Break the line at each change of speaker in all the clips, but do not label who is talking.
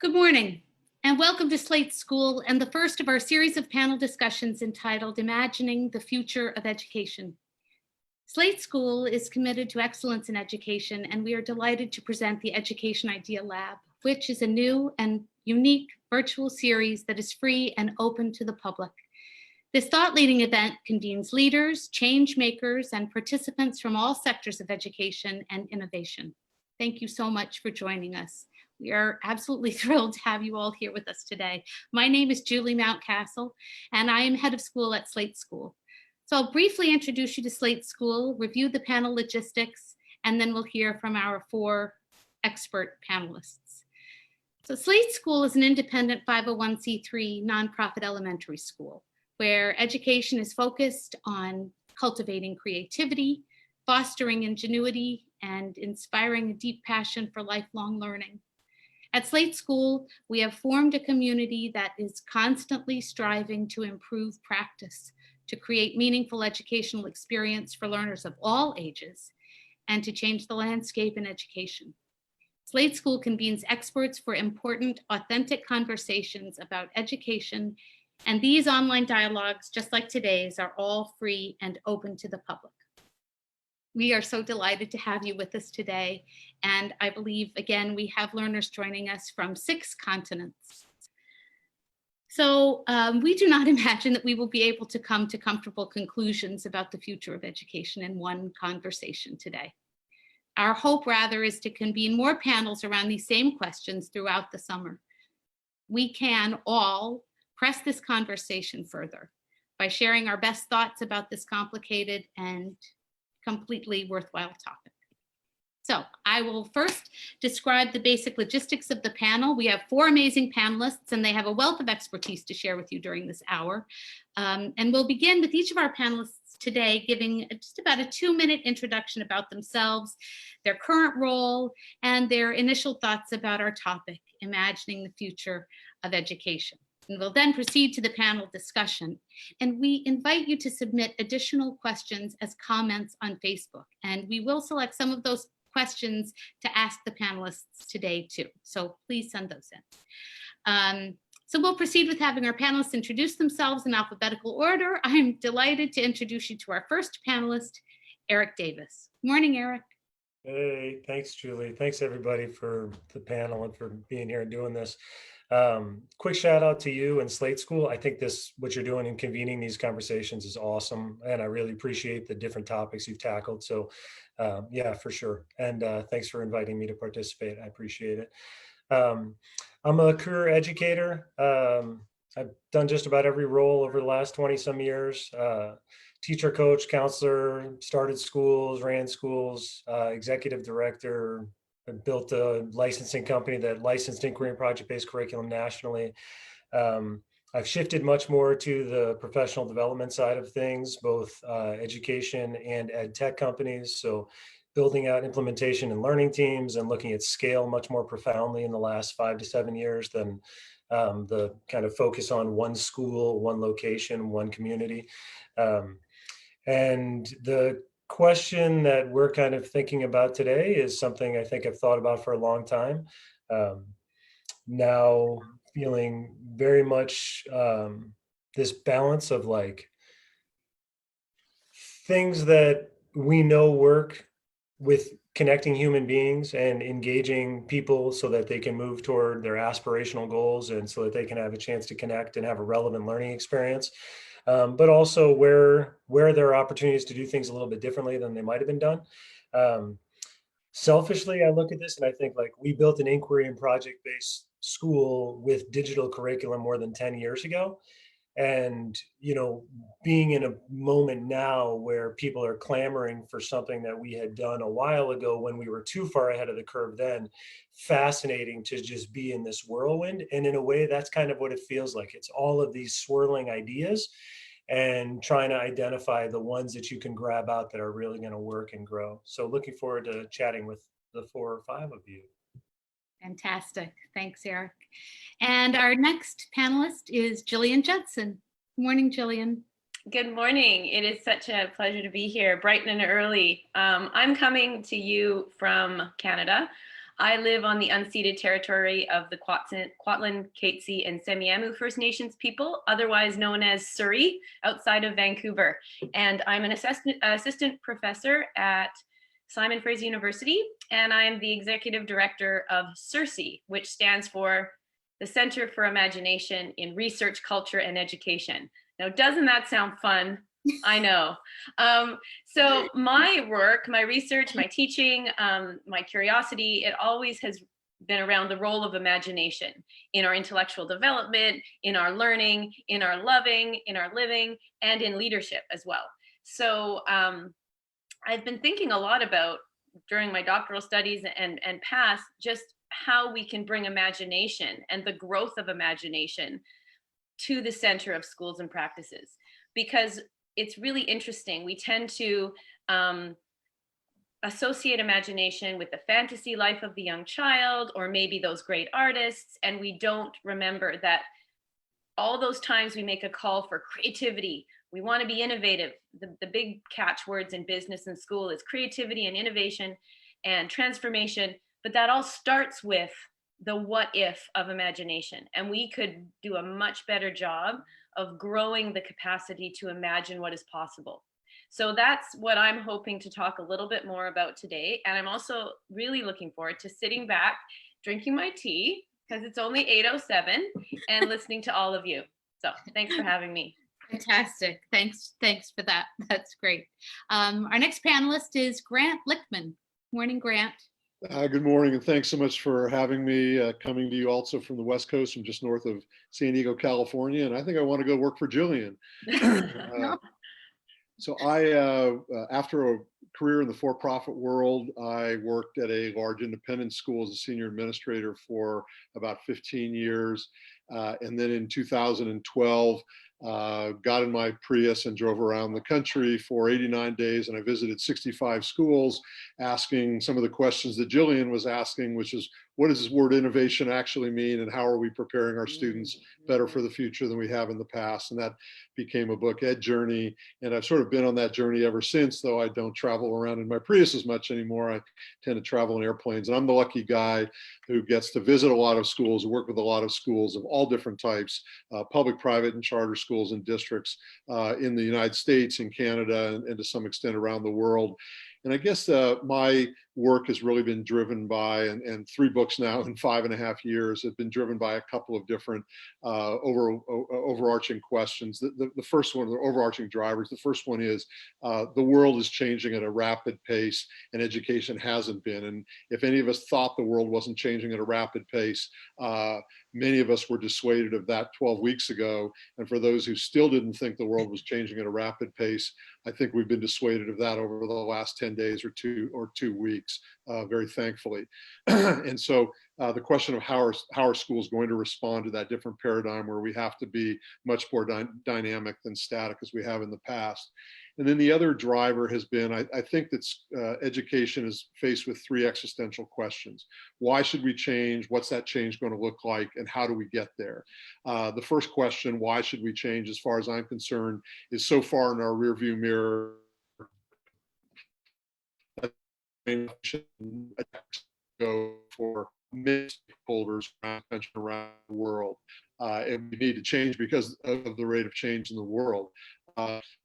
Good morning, and welcome to Slate School and the first of our series of panel discussions entitled Imagining the Future of Education. Slate School is committed to excellence in education, and we are delighted to present the Education Idea Lab, which is a new and unique virtual series that is free and open to the public. This thought-leading event convenes leaders, change makers, and participants from all sectors of education and innovation. Thank you so much for joining us. We are absolutely thrilled to have you all here with us today. My name is Julie Mountcastle, and I am head of school at Slate School. So I'll briefly introduce you to Slate School, review the panel logistics, and then we'll hear from our four expert panelists. So Slate School is an independent 501c3 nonprofit elementary school where education is focused on cultivating creativity, fostering ingenuity, and inspiring a deep passion for lifelong learning. At Slate School, we have formed a community that is constantly striving to improve practice, to create meaningful educational experience for learners of all ages, and to change the landscape in education. Slate School convenes experts for important, authentic conversations about education, and these online dialogues, just like today's, are all free and open to the public. We are so delighted to have you with us today. And I believe, again, we have learners joining us from 6 continents. So we do not imagine that we will be able to come to comfortable conclusions about the future of education in one conversation today. Our hope, rather, is to convene more panels around these same questions throughout the summer. We can all press this conversation further by sharing our best thoughts about this complicated and completely worthwhile topic. So I will first describe the basic logistics of the panel. We have 4 amazing panelists, and they have a wealth of expertise to share with you during this hour. And we'll begin with each of our panelists today giving just about a 2-minute introduction about themselves, their current role, and their initial thoughts about our topic, imagining the future of education. And we'll then proceed to the panel discussion. And we invite you to submit additional questions as comments on Facebook. And we will select some of those questions to ask the panelists today too. So please send those in. So we'll proceed with having our panelists introduce themselves in alphabetical order. I'm delighted to introduce you to our first panelist, Eric Davis. Morning, Eric.
Hey, thanks, Julie. Thanks, everybody, for the panel and for being here and doing this. Quick shout out to you and Slate School. I think what you're doing in convening these conversations is awesome. And I really appreciate the different topics you've tackled. So yeah, for sure. And thanks for inviting me to participate. I appreciate it. I'm a career educator. I've done just about every role over the last 20 some years. Teacher, coach, counselor, started schools, ran schools, executive director, built a licensing company that licensed inquiry and project-based curriculum nationally. I've shifted much more to the professional development side of things, both education and ed tech companies. So building out implementation and learning teams and looking at scale much more profoundly in the last 5 to 7 years than the kind of focus on one school, one location, one community. And the question that we're kind of thinking about today is something I think I've thought about for a long time. Now feeling very much this balance of like things that we know work with connecting human beings and engaging people so that they can move toward their aspirational goals and so that they can have a chance to connect and have a relevant learning experience. But also where there are opportunities to do things a little bit differently than they might have been done. Selfishly, I look at this and I think like we built an inquiry and project-based school with digital curriculum more than 10 years ago. And, you know, being in a moment now where people are clamoring for something that we had done a while ago when we were too far ahead of the curve then, fascinating to just be in this whirlwind. And in a way, that's kind of what it feels like. It's all of these swirling ideas and trying to identify the ones that you can grab out that are really going to work and grow. So looking forward to chatting with the 4 or 5 of you.
Fantastic. Thanks, Eric. And our next panelist is Gillian Judson. Good morning, Gillian.
Good morning. It is such a pleasure to be here, bright and early. I'm coming to you from Canada. I live on the unceded territory of the Kwantlen, Katzie, and Semiahmoo First Nations people, otherwise known as Surrey, outside of Vancouver. And I'm an assistant professor at Simon Fraser University, and I am the executive director of CIRCE, which stands for the Center for Imagination in Research, Culture, and Education. Now, doesn't that sound fun? I know. So my work, my research, my teaching, my curiosity, it always has been around the role of imagination in our intellectual development, in our learning, in our loving, in our living, and in leadership as well. So I've been thinking a lot about, during my doctoral studies and past, just how we can bring imagination and the growth of imagination to the center of schools and practices, because it's really interesting. We tend to associate imagination with the fantasy life of the young child, or maybe those great artists, and we don't remember that all those times we make a call for creativity, we want to be innovative. The big catchwords in business and school is creativity and innovation and transformation, but that all starts with the what if of imagination. And we could do a much better job of growing the capacity to imagine what is possible. So that's what I'm hoping to talk a little bit more about today. And I'm also really looking forward to sitting back, drinking my tea, because it's only 8:07, and listening to all of you. So thanks for having me.
Fantastic. Thanks for that. That's great. Our next panelist is Grant Lichtman. Morning, Grant.
Good morning, and thanks so much for having me, coming to you also from the West Coast, from just north of San Diego, California. And I think I want to go work for Gillian. So after a career in the for-profit world, I worked at a large independent school as a senior administrator for about 15 years. And then in 2012, got in my Prius and drove around the country for 89 days, and I visited 65 schools, asking some of the questions that Gillian was asking, which is, what does this word innovation actually mean, and how are we preparing our students better for the future than we have in the past? And that became a book, Ed Journey, and I've sort of been on that journey ever since, though I don't travel around in my Prius as much anymore. I tend to travel in airplanes, and I'm the lucky guy who gets to visit a lot of schools, work with a lot of schools of all different types, public, private, and charter schools and districts in the United States, in Canada, and to some extent around the world. And I guess my work has really been driven by, and 3 books now in 5.5 years have been driven by a couple of different overarching questions. The first one, the overarching drivers, the first one is the world is changing at a rapid pace, and education hasn't been. And if any of us thought the world wasn't changing at a rapid pace, many of us were dissuaded of that 12 weeks ago. And for those who still didn't think the world was changing at a rapid pace, I think we've been dissuaded of that over the last 10 days or 2 weeks, very thankfully. And so the question of how are schools going to respond to that different paradigm, where we have to be much more dynamic than static as we have in the past. And then the other driver has been, I think that education is faced with 3 existential questions. Why should we change? What's that change going to look like? And how do we get there? The first question, why should we change, as far as I'm concerned, is so far in our rearview mirror. Go for many stakeholders around the world. And we need to change because of the rate of change in the world.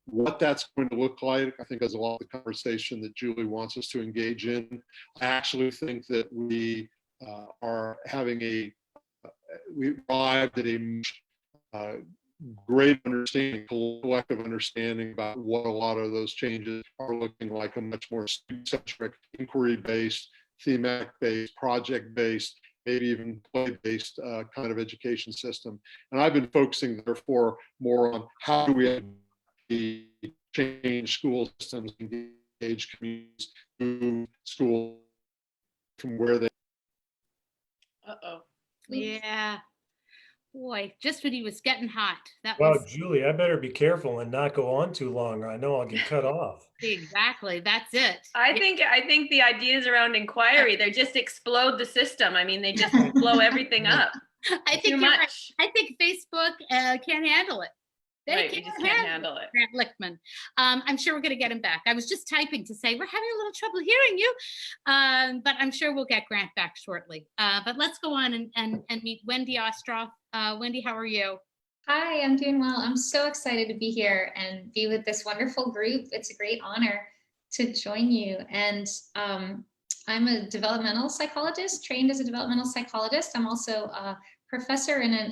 What that's going to look like, I think, is a lot of the conversation that Julie wants us to engage in. I actually think that we are having we arrived at a great understanding, collective understanding about what a lot of those changes are looking like, a much more student-centric, inquiry-based, thematic-based, project-based, maybe even play-based kind of education system. And I've been focusing, therefore, more on how do we change school systems, engage communities, move schools from where they.
Uh-oh.
Yeah. Boy, just when he was getting hot.
Wow, Julie, I better be careful and not go on too long, or I know I'll get cut off.
Exactly. That's it.
I think the ideas around inquiry, they just explode the system. I mean, they just blow everything up.
I think
Too
you're right.
much.
I think Facebook can't handle it.
Right, we just can't handle it.
Grant Lichtman. I'm sure we're going to get him back. I was just typing to say we're having a little trouble hearing you, but I'm sure we'll get Grant back shortly. But let's go on and meet Wendy Ostroff. Wendy, how are you?
Hi, I'm doing well. I'm so excited to be here and be with this wonderful group. It's a great honor to join you. And I'm a developmental psychologist, trained as a developmental psychologist. I'm also a professor in an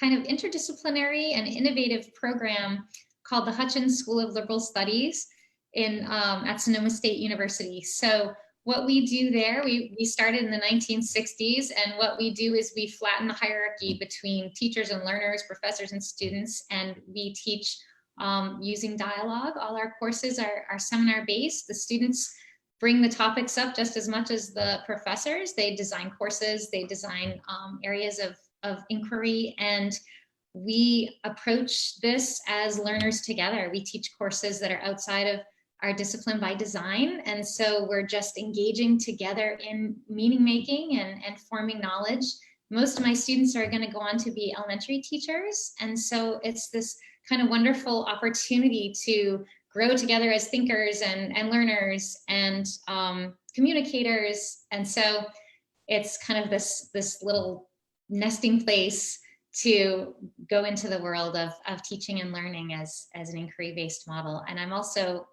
interdisciplinary and innovative program called the Hutchins School of Liberal Studies at Sonoma State University. So what we do there, we started in the 1960s, and what we do is we flatten the hierarchy between teachers and learners, professors and students, and we teach using dialogue. All our courses are seminar-based. The students bring the topics up just as much as the professors. They design courses, they design areas of inquiry, and we approach this as learners together. We teach courses that are outside of our discipline by design, and so we're just engaging together in meaning making and forming knowledge. Most of my students are going to go on to be elementary teachers, and so it's this kind of wonderful opportunity to grow together as thinkers and learners and communicators. And so it's kind of this little nesting place to go into the world of teaching and learning as an inquiry-based model. And I'm also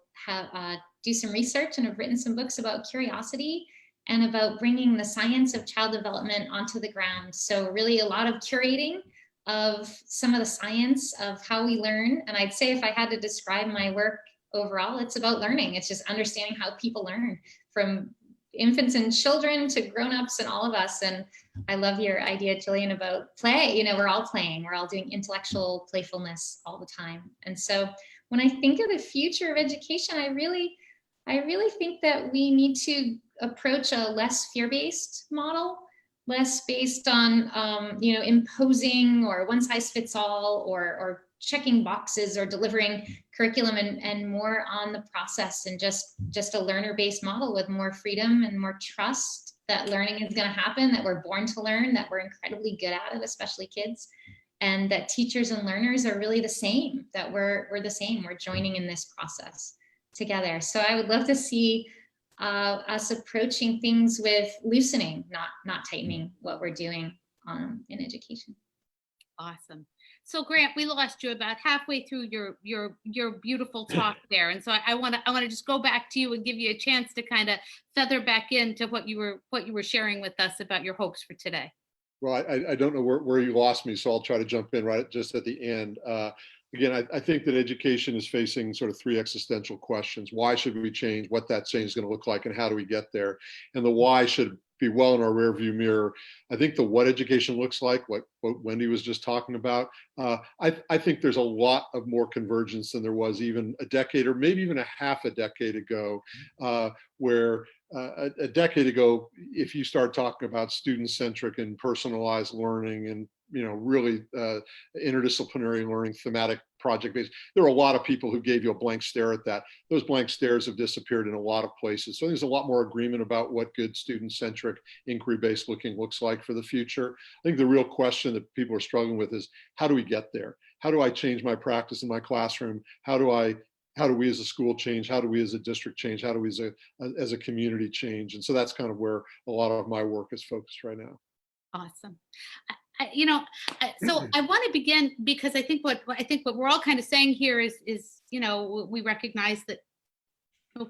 do some research and have written some books about curiosity and about bringing the science of child development onto the ground. So really a lot of curating of some of the science of how we learn. And I'd say if I had to describe my work overall, it's about learning. It's just understanding how people learn, from infants and children to grown-ups and all of us. And I love your idea, Gillian, about play. You know, we're all playing, we're all doing intellectual playfulness all the time. And so when I think of the future of education, I really think that we need to approach a less fear-based model, less based on imposing or one size fits all or checking boxes or delivering curriculum, and more on the process, and just a learner-based model with more freedom and more trust that learning is going to happen, that we're born to learn, that we're incredibly good at it, especially kids, and that teachers and learners are really the same, that we're the same, we're joining in this process together. So I would love to see us approaching things with loosening, not tightening what we're doing in education.
Awesome. So Grant, we lost you about halfway through your beautiful talk there, and so I want to just go back to you and give you a chance to kind of feather back into what you were sharing with us about your hopes for today.
Well, I don't know where you lost me, so I'll try to jump in right just at the end. Again, I think that education is facing sort of three existential questions. Why should we change? What that change is going to look like, and how do we get there? And the why should be well in our rearview mirror. I think the what education looks like, what Wendy was just talking about, I think there's a lot of more convergence than there was even a decade or maybe even a half a decade ago, where a decade ago, if you start talking about student-centric and personalized learning and really interdisciplinary learning, thematic project-based, there are a lot of people who gave you a blank stare at that. Those blank stares have disappeared in a lot of places. So there's a lot more agreement about what good student-centric inquiry-based looking looks like for the future. I think the real question that people are struggling with is, how do we get there? How do I change my practice in my classroom? How do we as a school change? How do we as a district change? How do we as a community change? And so that's kind of where a lot of my work is focused right now.
Awesome. So I want to begin because I think what we're all kind of saying here is we recognize that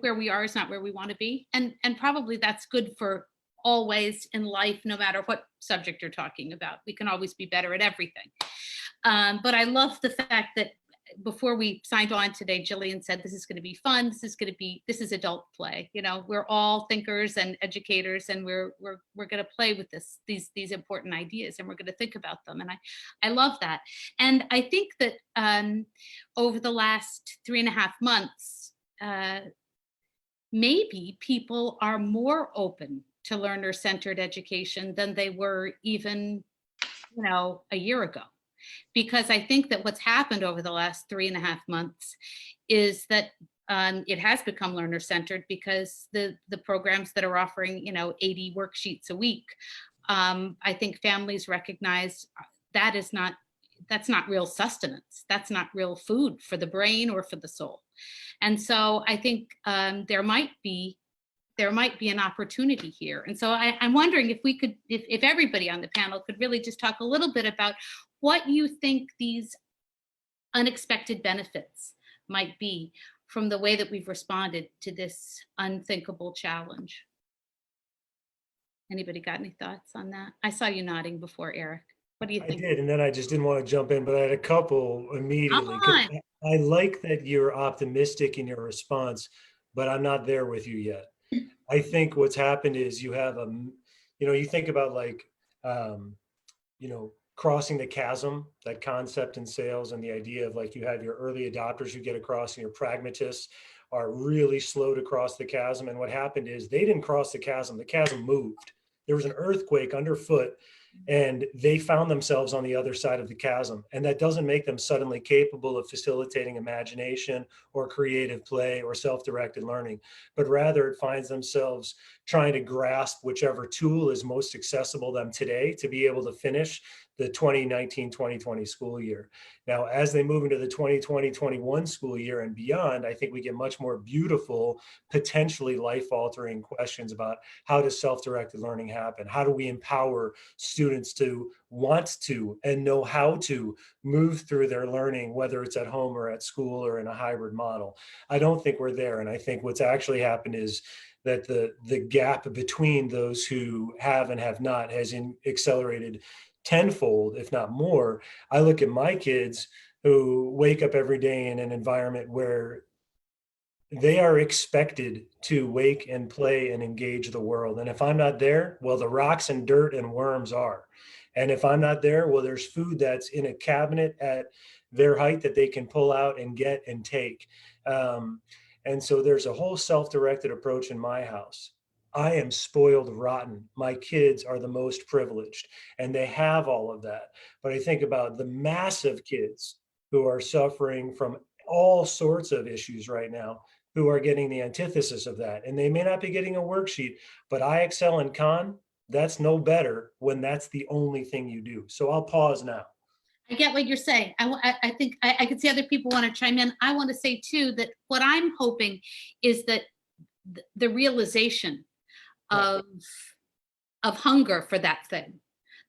where we are is not where we want to be, and probably that's good for always in life, no matter what subject you're talking about. We can always be better at everything. But I love the fact that before we signed on today, Gillian said, this is going to be fun. This is adult play. We're all thinkers and educators, and we're going to play with these important ideas, and we're going to think about them. And I love that. And I think that over the last 3.5 months, maybe people are more open to learner-centered education than they were even, a year ago. Because I think that what's happened over the last 3.5 months is that it has become learner-centered because the programs that are offering, 80 worksheets a week, I think families recognize that is not that's not real sustenance. That's not real food for the brain or for the soul. And so I think there might be an opportunity here. And so I'm wondering if we could, if everybody on the panel could really just talk a little bit about what you think these unexpected benefits might be from the way that we've responded to this unthinkable challenge. Anybody got any thoughts on that? I saw you nodding before, Eric. What do you
I
think?
did, and then I just didn't want to jump in, but I had a couple immediately.
Come
'Cause
on.
I like that you're optimistic in your response, but I'm not there with you yet. I think what's happened is you have you think about like, crossing the chasm, that concept in sales, and the idea of like you have your early adopters who get across and your pragmatists are really slow to cross the chasm. And what happened is they didn't cross the chasm moved. There was an earthquake underfoot and they found themselves on the other side of the chasm. And that doesn't make them suddenly capable of facilitating imagination or creative play or self-directed learning, but rather it finds themselves trying to grasp whichever tool is most accessible to them today to be able to finish the 2019-2020 school year. Now, as they move into the 2020-21 school year and beyond, I think we get much more beautiful, potentially life-altering questions about how does self-directed learning happen? How do we empower students to want to and know how to move through their learning, whether it's at home or at school or in a hybrid model? I don't think we're there. And I think what's actually happened is that the gap between those who have and have not has accelerated tenfold, if not more. I look at my kids who wake up every day in an environment where they are expected to wake and play and engage the world. And if I'm not there, well, the rocks and dirt and worms are. And if I'm not there, well, there's food that's in a cabinet at their height that they can pull out and get and take. And so there's a whole self-directed approach in my house. I am spoiled rotten. My kids are the most privileged and they have all of that. But I think about the massive kids who are suffering from all sorts of issues right now, who are getting the antithesis of that. And they may not be getting a worksheet, but I excel in con. That's no better when that's the only thing you do. So I'll pause now.
I get what you're saying. I think I can see other people want to chime in. I want to say too that what I'm hoping is that the realization of hunger for that thing,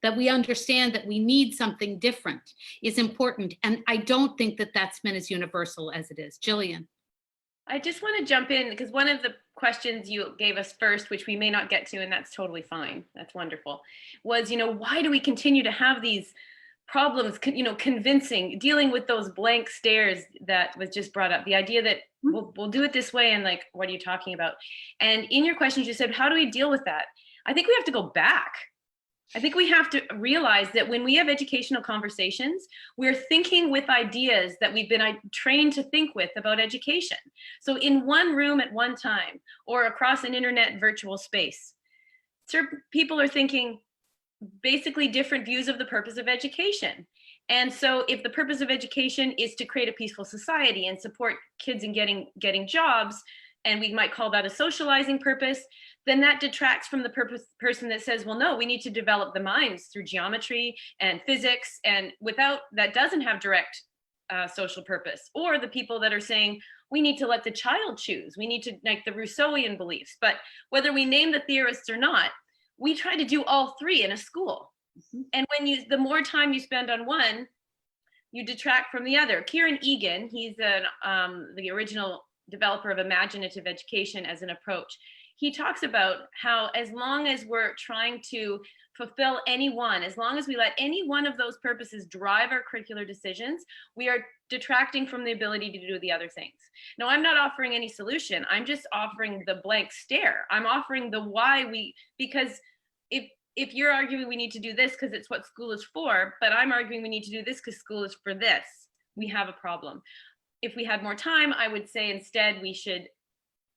that we understand that we need something different is important. And I don't think that that's been as universal as it is. Gillian.
I just want to jump in because one of the questions you gave us first, which we may not get to, and that's totally fine, that's wonderful, was, why do we continue to have these problems, dealing with those blank stares that was just brought up, the idea that we'll do it this way and like, what are you talking about? And in your questions, you said, how do we deal with that? I think we have to go back. I think we have to realize that when we have educational conversations, we're thinking with ideas that we've been trained to think with about education. So in one room at one time or across an internet virtual space, certain people are thinking basically different views of the purpose of education. And so if the purpose of education is to create a peaceful society and support kids in getting jobs, and we might call that a socializing purpose, then that detracts from the person that says, well, no, we need to develop the minds through geometry and physics, and without that doesn't have direct social purpose. Or the people that are saying, we need to let the child choose. We need to, like the Rousseauian beliefs. But whether we name the theorists or not, we try to do all three in a school. Mm-hmm. And the more time you spend on one, you detract from the other. Kieran Egan, he's the original developer of imaginative education as an approach. He talks about how as long as we're trying to fulfill any one, as long as we let any one of those purposes drive our curricular decisions, we are detracting from the ability to do the other things. Now, I'm not offering any solution. I'm just offering the blank stare. I'm offering the why because if you're arguing we need to do this because it's what school is for, but I'm arguing we need to do this because school is for this, we have a problem. If we had more time, I would say instead we should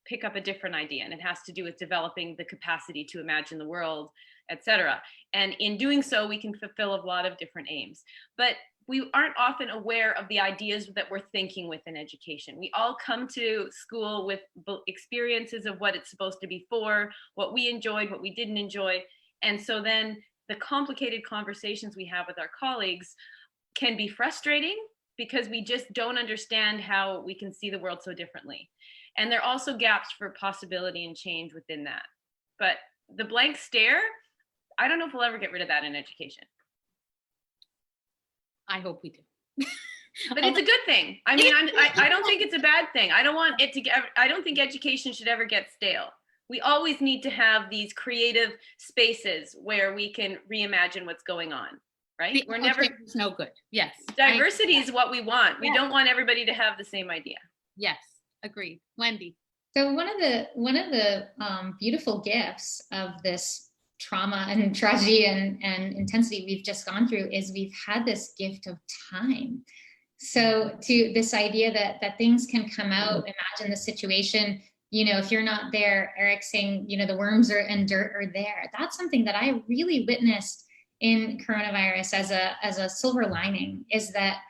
pick up a different idea, and it has to do with developing the capacity to imagine the world, etc. And in doing so, we can fulfill a lot of different aims. But we aren't often aware of the ideas that we're thinking within education. We all come to school with experiences of what it's supposed to be for, what we enjoyed, what we didn't enjoy. And so then the complicated conversations we have with our colleagues can be frustrating because we just don't understand how we can see the world so differently. And there are also gaps for possibility and change within that. But the blank stare, I don't know if we'll ever get rid of that in education.
I hope we do.
But it's a good thing. I mean, I don't think it's a bad thing. I don't think education should ever get stale. We always need to have these creative spaces where we can reimagine what's going on, right? We're never,
It's no good. Yes.
diversity is what we want. We
Yes.
don't want everybody to have the same idea.
Yes, agreed. Wendy.
So one of the beautiful gifts of this trauma and tragedy and intensity we've just gone through is we've had this gift of time. So to this idea that things can come out, imagine the situation, if you're not there, Eric saying, the worms and dirt are there. That's something that I really witnessed in coronavirus as a silver lining, is that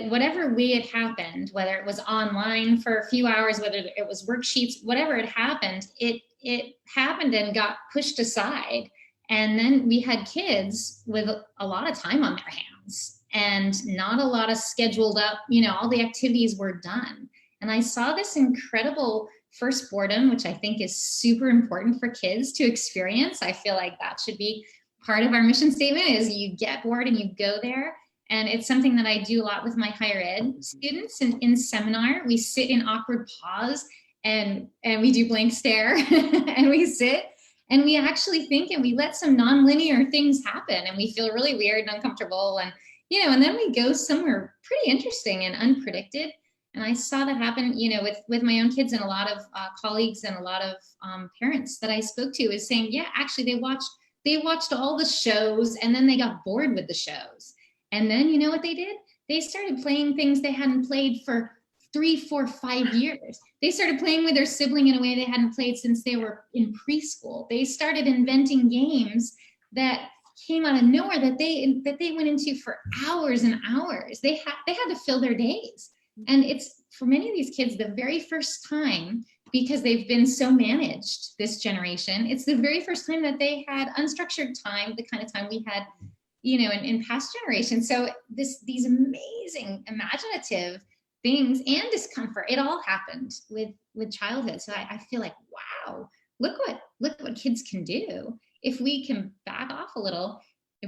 whatever way it happened, whether it was online for a few hours, whether it was worksheets, whatever had happened, it happened and got pushed aside. And then we had kids with a lot of time on their hands and not a lot of scheduled up, all the activities were done. And I saw this incredible first boredom, which I think is super important for kids to experience. I feel like that should be part of our mission statement, is you get bored and you go there. And it's something that I do a lot with my higher ed students in seminar. We sit in awkward pause and we do blank stare and we sit and we actually think and we let some nonlinear things happen and we feel really weird and uncomfortable. And, and then we go somewhere pretty interesting and unpredicted. And I saw that happen, with my own kids, and a lot of colleagues and a lot of parents that I spoke to is saying, yeah, actually they watched all the shows and then they got bored with the shows. And then you know what they did? They started playing things they hadn't played for 3, 4, 5 years. They started playing with their sibling in a way they hadn't played since they were in preschool. They started inventing games that came out of nowhere that they went into for hours and hours. They had to fill their days. And it's, for many of these kids, the very first time, because they've been so managed this generation, it's the very first time that they had unstructured time, the kind of time we had, in past generations. So these amazing imaginative things and discomfort, it all happened with childhood. So I feel like, wow, look what kids can do if we can back off a little,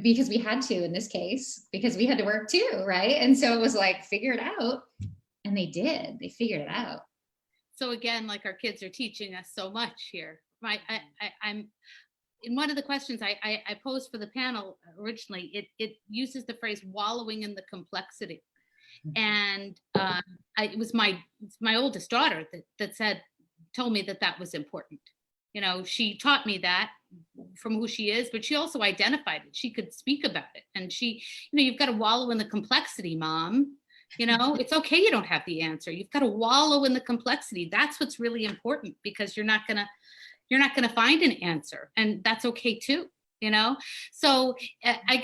because we had to in this case, because we had to work too, right? And so it was like, figure it out. And they did. They figured it out.
So again, like our kids are teaching us so much here. I'm in one of the questions I posed for the panel originally, it uses the phrase wallowing in the complexity. And it was my oldest daughter that told me that was important. She taught me that from who she is, but she also identified it. She could speak about it. And she, you've got to wallow in the complexity, Mom. It's okay you don't have the answer. You've got to wallow in the complexity. That's what's really important, because you're not gonna find an answer, and that's okay too. So I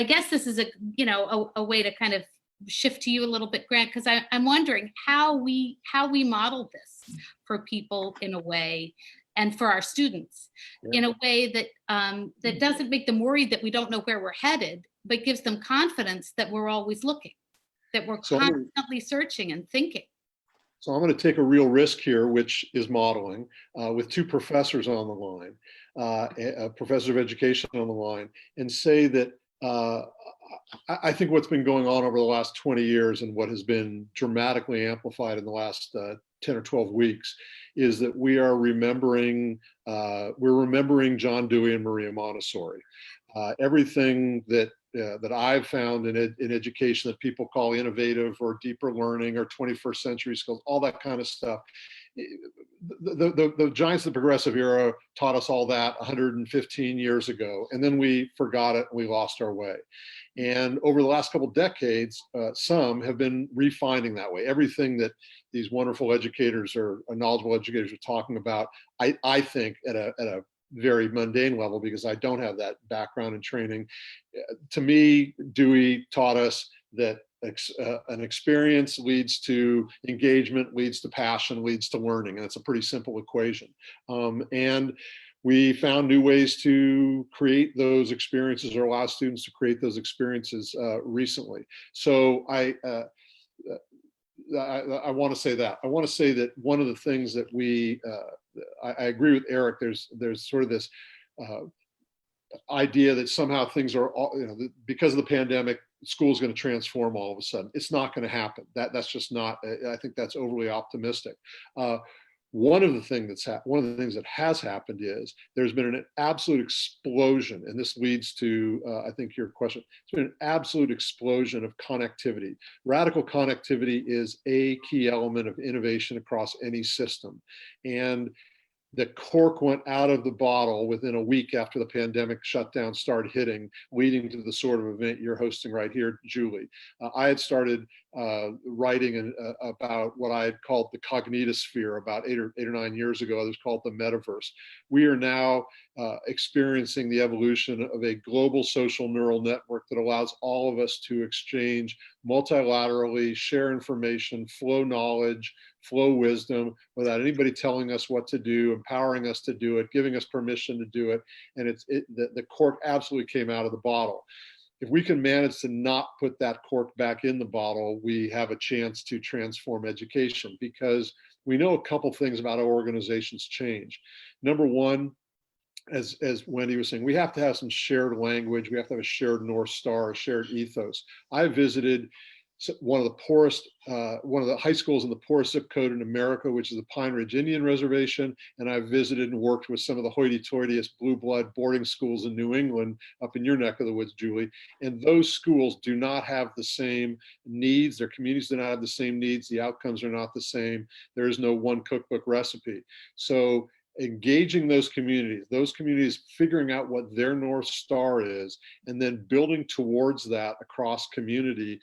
guess this is a way to kind of shift to you a little bit, Grant, because I'm wondering how we model this for people in a way, and for our students in a way that doesn't make them worried that we don't know where we're headed, but gives them confidence that we're always looking, that we're constantly searching and thinking.
So I'm going to take a real risk here, which is modeling, with 2 professors on the line, a professor of education on the line, and say that I think what's been going on over the last 20 years and what has been dramatically amplified in the last 10 or 12 weeks is that we're remembering John Dewey and Maria Montessori. Everything that I've found in education that people call innovative or deeper learning or 21st century skills, all that kind of stuff. The giants of the progressive era taught us all that 115 years ago, and then we forgot it and we lost our way. And over the last couple of decades, some have been refining that way. Everything that these wonderful educators or knowledgeable educators are talking about, I think at a very mundane level, because I don't have that background and training. To me, Dewey taught us that an experience leads to engagement, leads to passion, leads to learning. And it's a pretty simple equation. And we found new ways to create those experiences or allow students to create those experiences recently. So I want to say that. I want to say that one of the things that I agree with Eric, there's sort of this idea that somehow things are, because of the pandemic, school's going to transform all of a sudden. It's not going to happen. That's just not, I think that's overly optimistic. One of the things that has happened is there's been an absolute explosion, and this leads to, I think, your question. It's been an absolute explosion of connectivity. Radical connectivity is a key element of innovation across any system. And the cork went out of the bottle within a week after the pandemic shutdown started hitting, leading to the sort of event you're hosting right here, Julie. I had started writing about what I had called the cognitosphere about eight or 9 years ago. It was called the metaverse. We are now experiencing the evolution of a global social neural network that allows all of us to exchange multilaterally, share information, flow knowledge, flow wisdom without anybody telling us what to do, empowering us to do it, giving us permission to do it. And the cork absolutely came out of the bottle. If we can manage to not put that cork back in the bottle, we have a chance to transform education, because we know a couple things about how organizations change. Number one, as Wendy was saying, we have to have some shared language. We have to have a shared North Star, a shared ethos. I visited one of the high schools in the poorest zip code in America, which is the Pine Ridge Indian Reservation. And I visited and worked with some of the hoity-toityest blue blood boarding schools in New England, up in your neck of the woods, Julie. And those schools do not have the same needs. Their communities do not have the same needs. The outcomes are not the same. There is no one cookbook recipe. So engaging those communities figuring out what their North Star is, and then building towards that across community.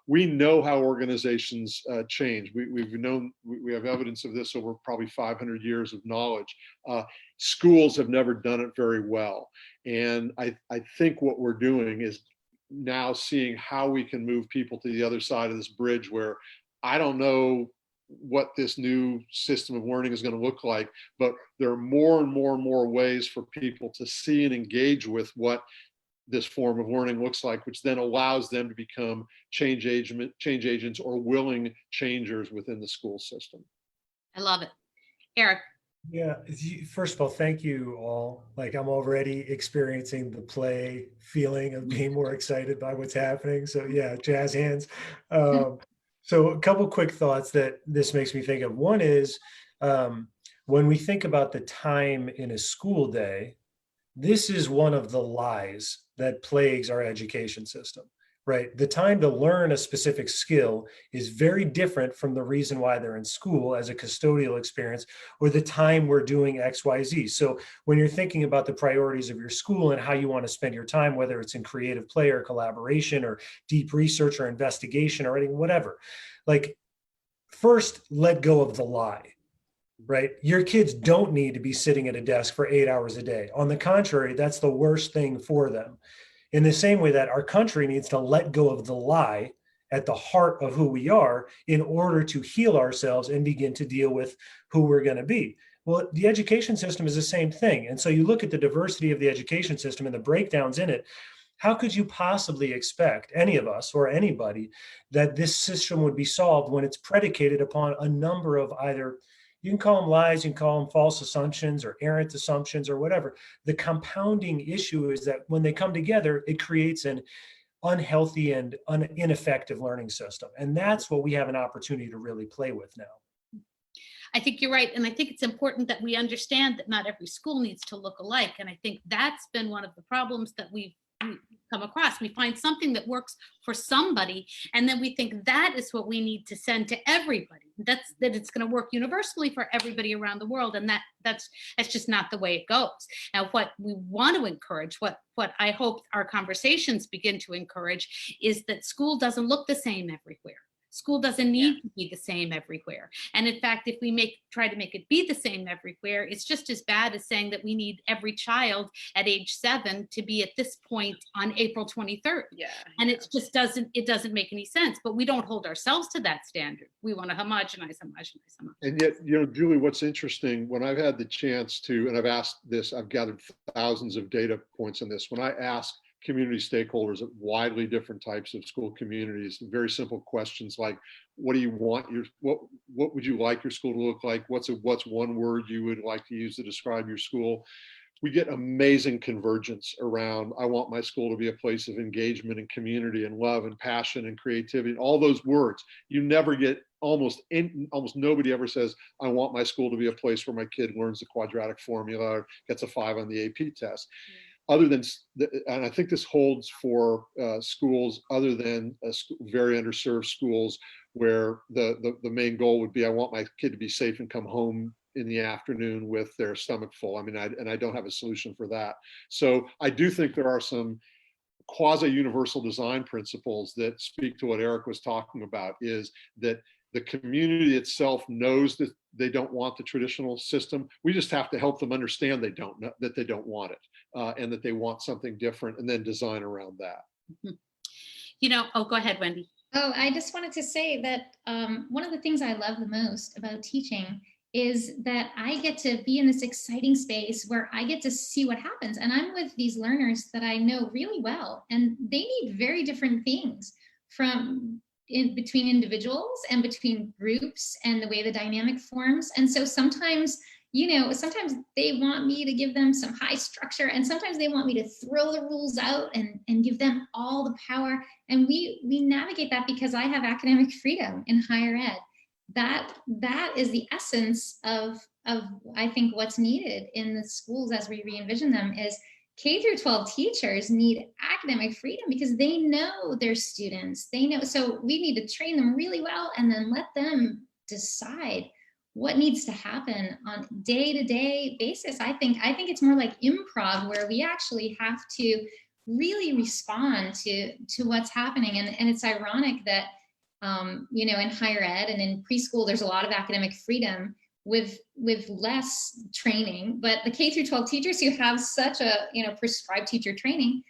We know how organizations change. We have evidence of this over probably 500 years of knowledge. Schools have never done it very well. And I think what we're doing is now seeing how we can move people to the other side of this bridge, where I don't know what this new system of learning is going to look like, but there are more and more ways for people to see and engage with what this form of learning looks like, which then allows them to become change agents or willing changers within the school system.
I love it. Eric.
Yeah, first of all, thank you all. Like, I'm already experiencing the play feeling of being more excited by what's happening. So yeah, jazz hands. So a couple quick thoughts that this makes me think of. One is, when we think about the time in a school day, this is one of the lies that plagues our education system, right? The time to learn a specific skill is very different from the reason why they're in school as a custodial experience, or the time we're doing X, Y, Z. So when you're thinking about the priorities of your school and how you want to spend your time, whether it's in creative play or collaboration or deep research or investigation or anything, whatever, like, first, let go of the lie, right? Your kids don't need to be sitting at a desk for 8 hours a day. On the contrary, that's the worst thing for them. In the same way that our country needs to let go of the lie at the heart of who we are in order to heal ourselves and begin to deal with who we're going to be. Well, the education system is the same thing. And so you look at the diversity of the education system and the breakdowns in it. How could you possibly expect, any of us or anybody, that this system would be solved when it's predicated upon a number of either, you can call them lies, you can call them false assumptions or errant assumptions or whatever. The compounding issue is that when they come together, it creates an unhealthy and ineffective learning system. And that's what we have an opportunity to really play with now.
I think you're right. And I think it's important that we understand that not every school needs to look alike. And I think that's been one of the problems that we've come across. We find something that works for somebody, and then we think that is what we need to send to everybody. That it's going to work universally for everybody around the world, and that's just not the way it goes. Now, what we want to encourage, what I hope our conversations begin to encourage, is that school doesn't look the same everywhere. School doesn't need to be the same everywhere. And in fact, if we try to make it be the same everywhere, it's just as bad as saying that we need every child at age 7 to be at this point on April 23rd. And it just doesn't make any sense, but we don't hold ourselves to that standard. We want to homogenize.
And yet, you know, Julie, what's interesting, when I've had the chance to, and I've asked this, I've gathered thousands of data points on this. When I ask community stakeholders at widely different types of school communities, very simple questions like, what do you want what would you like your school to look like? What's one word you would like to use to describe your school? We get amazing convergence around, I want my school to be a place of engagement and community and love and passion and creativity, and all those words. You never get, almost nobody ever says, I want my school to be a place where my kid learns the quadratic formula or gets a 5 on the AP test. Other than, and I think this holds for schools other than very underserved schools, where the main goal would be, I want my kid to be safe and come home in the afternoon with their stomach full. I mean, I don't have a solution for that. So I do think there are some quasi-universal design principles that speak to what Eric was talking about, is that the community itself knows that they don't want the traditional system. We just have to help them understand that they don't want it, and that they want something different, and then design around that.
You know, go ahead, Wendy.
Oh, I just wanted to say that one of the things I love the most about teaching is that I get to be in this exciting space where I get to see what happens. And I'm with these learners that I know really well, and they need very different things between individuals and between groups and the way the dynamic forms. And so sometimes, sometimes they want me to give them some high structure, and sometimes they want me to throw the rules out and give them all the power. And we navigate that because I have academic freedom in higher ed. That is the essence of I think what's needed in the schools as we re-envision them is K through 12 teachers need academic freedom because they know their students. So we need to train them really well and then let them decide what needs to happen on day-to-day basis. I think it's more like improv, where we actually have to really respond to what's happening. And it's ironic that in higher ed and in preschool, there's a lot of academic freedom with less training, but the K through 12 teachers who have such a, prescribed teacher training,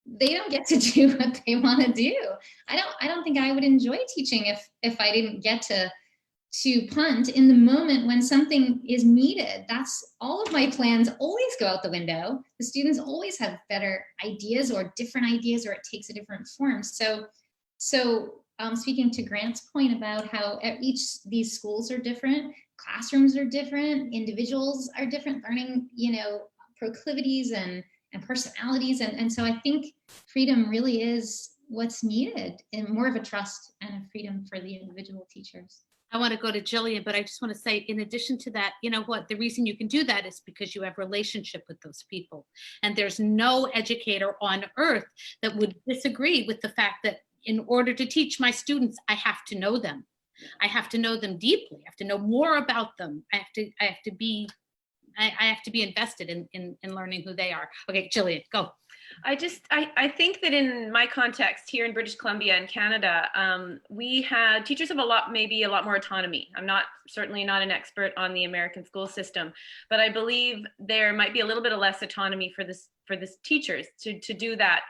they don't get to do what they want to do. I don't think I would enjoy teaching if I didn't get to punt in the moment when something is needed. That's all of my plans always go out the window. The students always have better ideas or different ideas, or it takes a different form. So speaking to Grant's point about how these schools are different, classrooms are different, individuals are different, learning, proclivities and personalities. And so I think freedom really is what's needed, and more of a trust and a freedom for the individual teachers.
I want to go to Gillian, but I just want to say, in addition to that, the reason you can do that is because you have relationship with those people. And there's no educator on earth that would disagree with the fact that in order to teach my students, I have to know them. I have to know them deeply. I have to know more about them. I have to be invested in learning who they are. Okay, Gillian, go.
I think that in my context here in British Columbia and Canada, teachers have maybe a lot more autonomy. I'm certainly not an expert on the American school system, but I believe there might be a little bit of less autonomy for this teachers to do that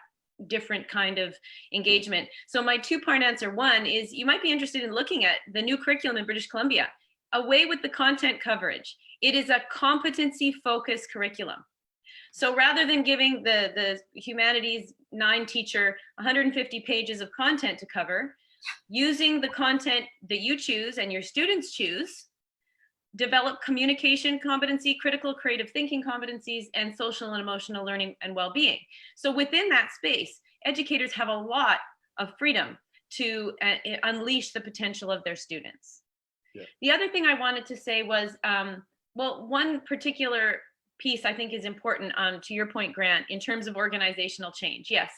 different kind of engagement. So my two-part answer, one is you might be interested in looking at the new curriculum in British Columbia, away with the content coverage. It is a competency-focused curriculum. So rather than giving the humanities 9 teacher 150 pages of content to cover, using the content that you choose and your students choose, develop communication competency, critical creative thinking competencies, and social and emotional learning and well-being. So within that space, educators have a lot of freedom to unleash the potential of their students. Yeah. The other thing I wanted to say was, one particular piece I think is important to your point, Grant, in terms of organizational change. Yes,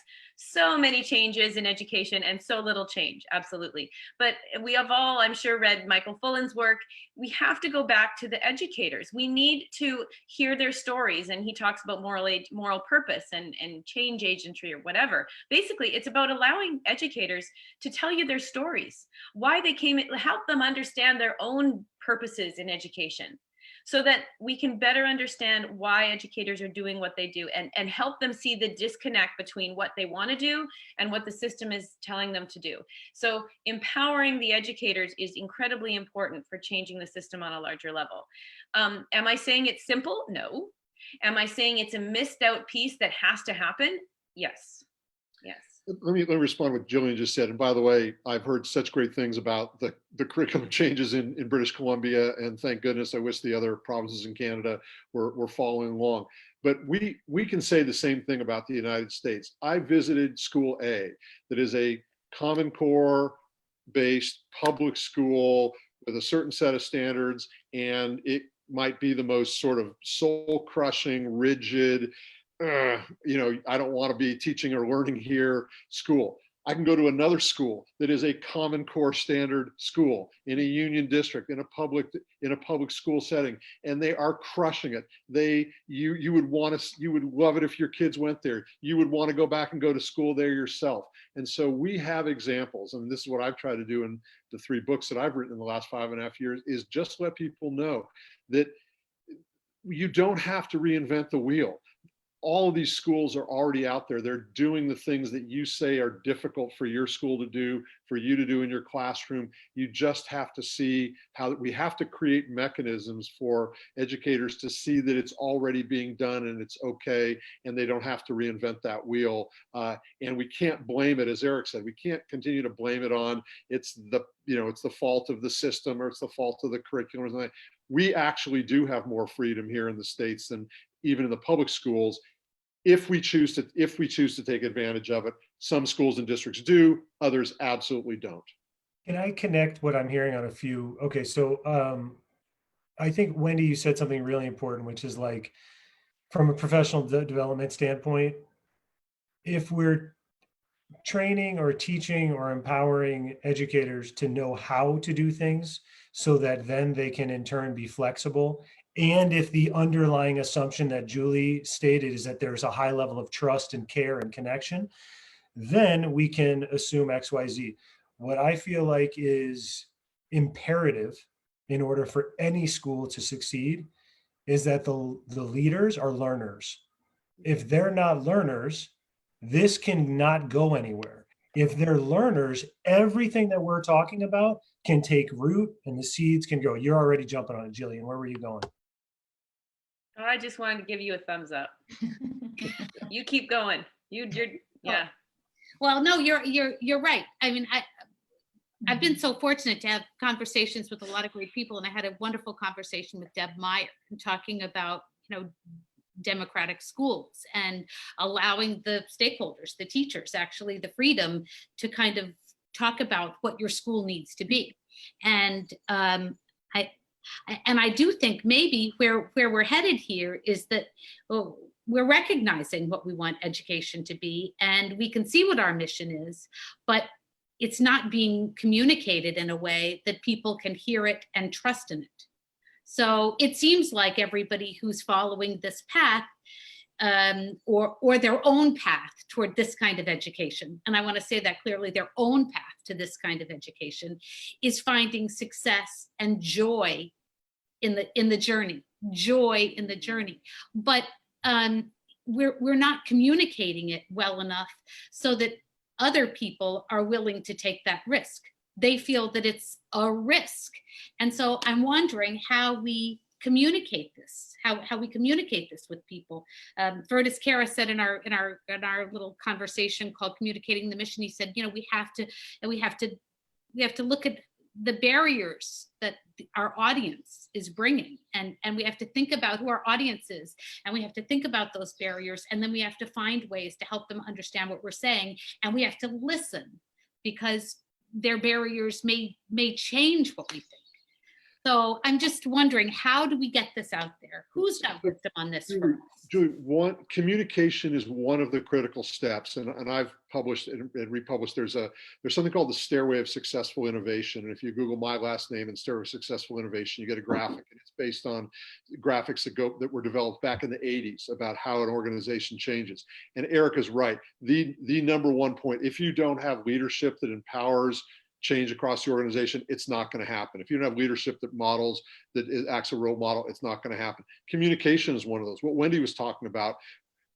so many changes in education and so little change, absolutely. But we have all, I'm sure, read Michael Fullan's work. We have to go back to the educators. We need to hear their stories. And he talks about moral purpose and change agentry or whatever. Basically, it's about allowing educators to tell you their stories, why they came, help them understand their own purposes in education, so that we can better understand why educators are doing what they do, and help them see the disconnect between what they want to do and what the system is telling them to do. So empowering the educators is incredibly important for changing the system on a larger level. Am I saying it's simple? No. Am I saying it's a missed out piece that has to happen? Yes. Yes.
Let me respond to what Gillian just said. And by the way, I've heard such great things about the curriculum changes in British Columbia, and thank goodness, I wish the other provinces in Canada were following along. But we can say the same thing about the United States. I visited School A, that is a Common Core based public school with a certain set of standards, and it might be the most sort of soul crushing, rigid, I don't want to be teaching or learning here school. I can go to another school that is a Common Core standard school in a union district, in a public school setting, and they are crushing it. You would love it if your kids went there. You would want to go back and go to school there yourself. And so we have examples, and this is what I've tried to do in the 3 books that I've written in the last 5.5 years, is just let people know that you don't have to reinvent the wheel. All of these schools are already out there. They're doing the things that you say are difficult for your school to do, for you to do in your classroom. You just have to see how we have to create mechanisms for educators to see that it's already being done and it's okay, and they don't have to reinvent that wheel. And we can't blame it, as Eric said, we can't continue to blame it on it's the fault of the system, or it's the fault of the curriculum or something. We actually do have more freedom here in the States than even in the public schools, if we choose to take advantage of it. Some schools and districts do, others absolutely don't.
Can I connect what I'm hearing on a few? Okay, so I think, Wendy, you said something really important, which is like, from a professional development standpoint, if we're training or teaching or empowering educators to know how to do things so that then they can in turn be flexible, and if the underlying assumption that Julie stated is that there's a high level of trust and care and connection, then we can assume XYZ. What I feel like is imperative in order for any school to succeed is that the leaders are learners. If they're not learners, this cannot go anywhere. If they're learners, everything that we're talking about can take root and the seeds can go. You're already jumping on it, Gillian. Where were you going?
I just wanted to give you a thumbs up. You keep going. You're yeah.
Well, no, you're right. I mean, I've been so fortunate to have conversations with a lot of great people, and I had a wonderful conversation with Deb Meyer talking about, democratic schools and allowing the stakeholders, the teachers, actually the freedom to kind of talk about what your school needs to be. And I do think maybe where we're headed here is that we're recognizing what we want education to be, and we can see what our mission is, but it's not being communicated in a way that people can hear it and trust in it. So it seems like everybody who's following this path or their own path toward this kind of education, and I want to say that clearly, their own path to this kind of education is finding success and joy in the journey, But we're not communicating it well enough so that other people are willing to take that risk. They feel that it's a risk. And so I'm wondering how we communicate this, how we communicate this with people. Vertus Kara said in our little conversation called Communicating the Mission, he said, we have to look at the barriers that our audience is bringing, and we have to think about who our audience is, and we have to think about those barriers, and then we have to find ways to help them understand what we're saying, and we have to listen, because their barriers may change what we think. So I'm just wondering, how do we get this out there? Who's got wisdom on this?
Julie, communication is one of the critical steps, and I've published and republished. There's something called the Stairway of Successful Innovation, and if you Google my last name and Stairway of Successful Innovation, you get a graphic, and it's based on graphics that were developed back in the '80s about how an organization changes. And Erica's right. The number one point: if you don't have leadership that empowers change across the organization, it's not going to happen. If you don't have leadership that models, that acts a role model, it's not going to happen. Communication is one of those. What Wendy was talking about,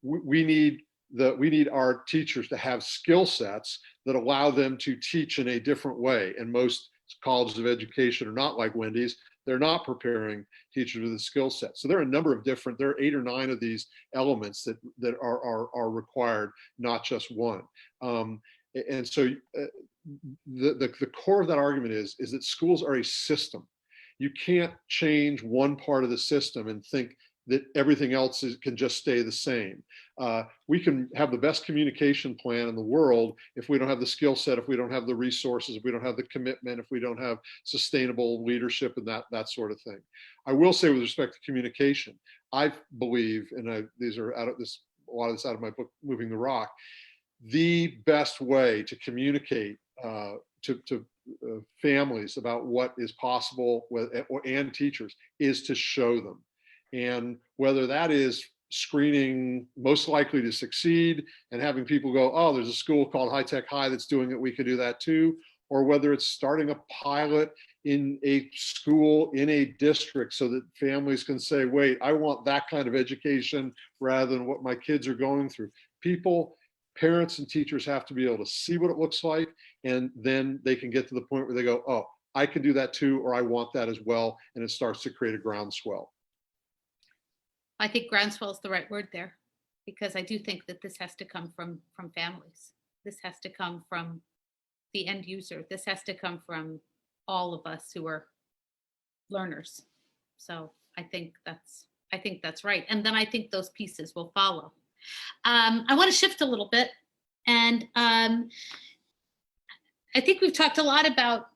we need our teachers to have skill sets that allow them to teach in a different way. And most colleges of education are not like Wendy's. They're not preparing teachers with a skill set. So there are a number of different, there are 8 or 9 of these elements that are required, not just one. And so the core of that argument is that schools are a system. You can't change one part of the system and think that everything else can just stay the same. We can have the best communication plan in the world if we don't have the skill set, if we don't have the resources, if we don't have the commitment, if we don't have sustainable leadership and that sort of thing. I will say with respect to communication, I believe, and these are a lot of this out of my book, Moving the Rock, the best way to communicate to families about what is possible and teachers is to show them. And whether that is screening most likely to succeed and having people go, oh, there's a school called High Tech High that's doing it, we could do that too, or whether it's starting a pilot in a school in a district so that families can say, wait, I want that kind of education rather than what my kids are going through. Parents and teachers have to be able to see what it looks like, and then they can get to the point where they go, oh, I can do that too, or I want that as well, and it starts to create a groundswell.
I think groundswell is the right word there, because I do think that this has to come from families. This has to come from the end user. This has to come from all of us who are learners. So I think that's right. And then I think those pieces will follow. I want to shift a little bit, and I think we've talked a lot about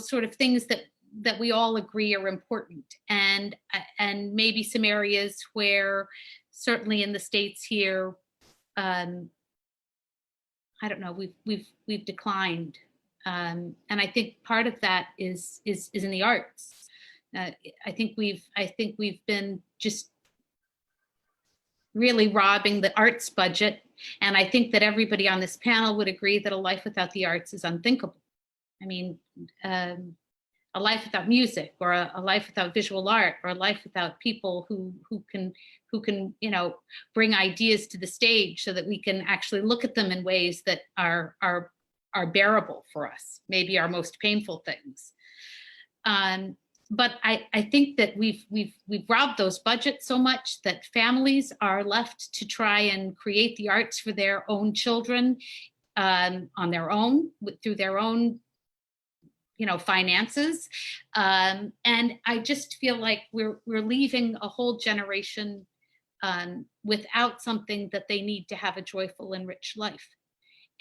sort of things that we all agree are important, and maybe some areas where certainly in the States here, I don't know, we've declined, and I think part of that is in the arts. I think we've been just really robbing the arts budget. And I think that everybody on this panel would agree that a life without the arts is unthinkable. I mean, a life without music, or a life without visual art, or a life without people who can bring ideas to the stage so that we can actually look at them in ways that are bearable for us, maybe our most painful things. But I think that we've robbed those budgets so much that families are left to try and create the arts for their own children on their own, through their own finances. And I just feel like we're leaving a whole generation without something that they need to have a joyful and rich life.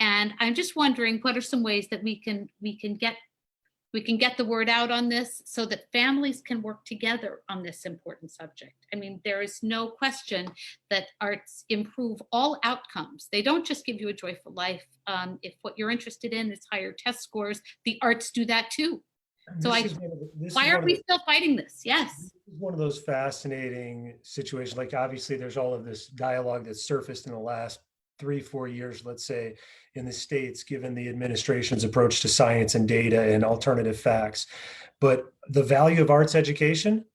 And I'm just wondering, what are some ways that we can get the word out on this so that families can work together on this important subject? I mean, there is no question that arts improve all outcomes. They don't just give you a joyful life. If what you're interested in is higher test scores, the arts do that too. So why aren't we still fighting this? Yes.
This is one of those fascinating situations. Like, obviously there's all of this dialogue that's surfaced in the last 3-4 years, let's say, in the States, given the administration's approach to science and data and alternative facts. But the value of arts education,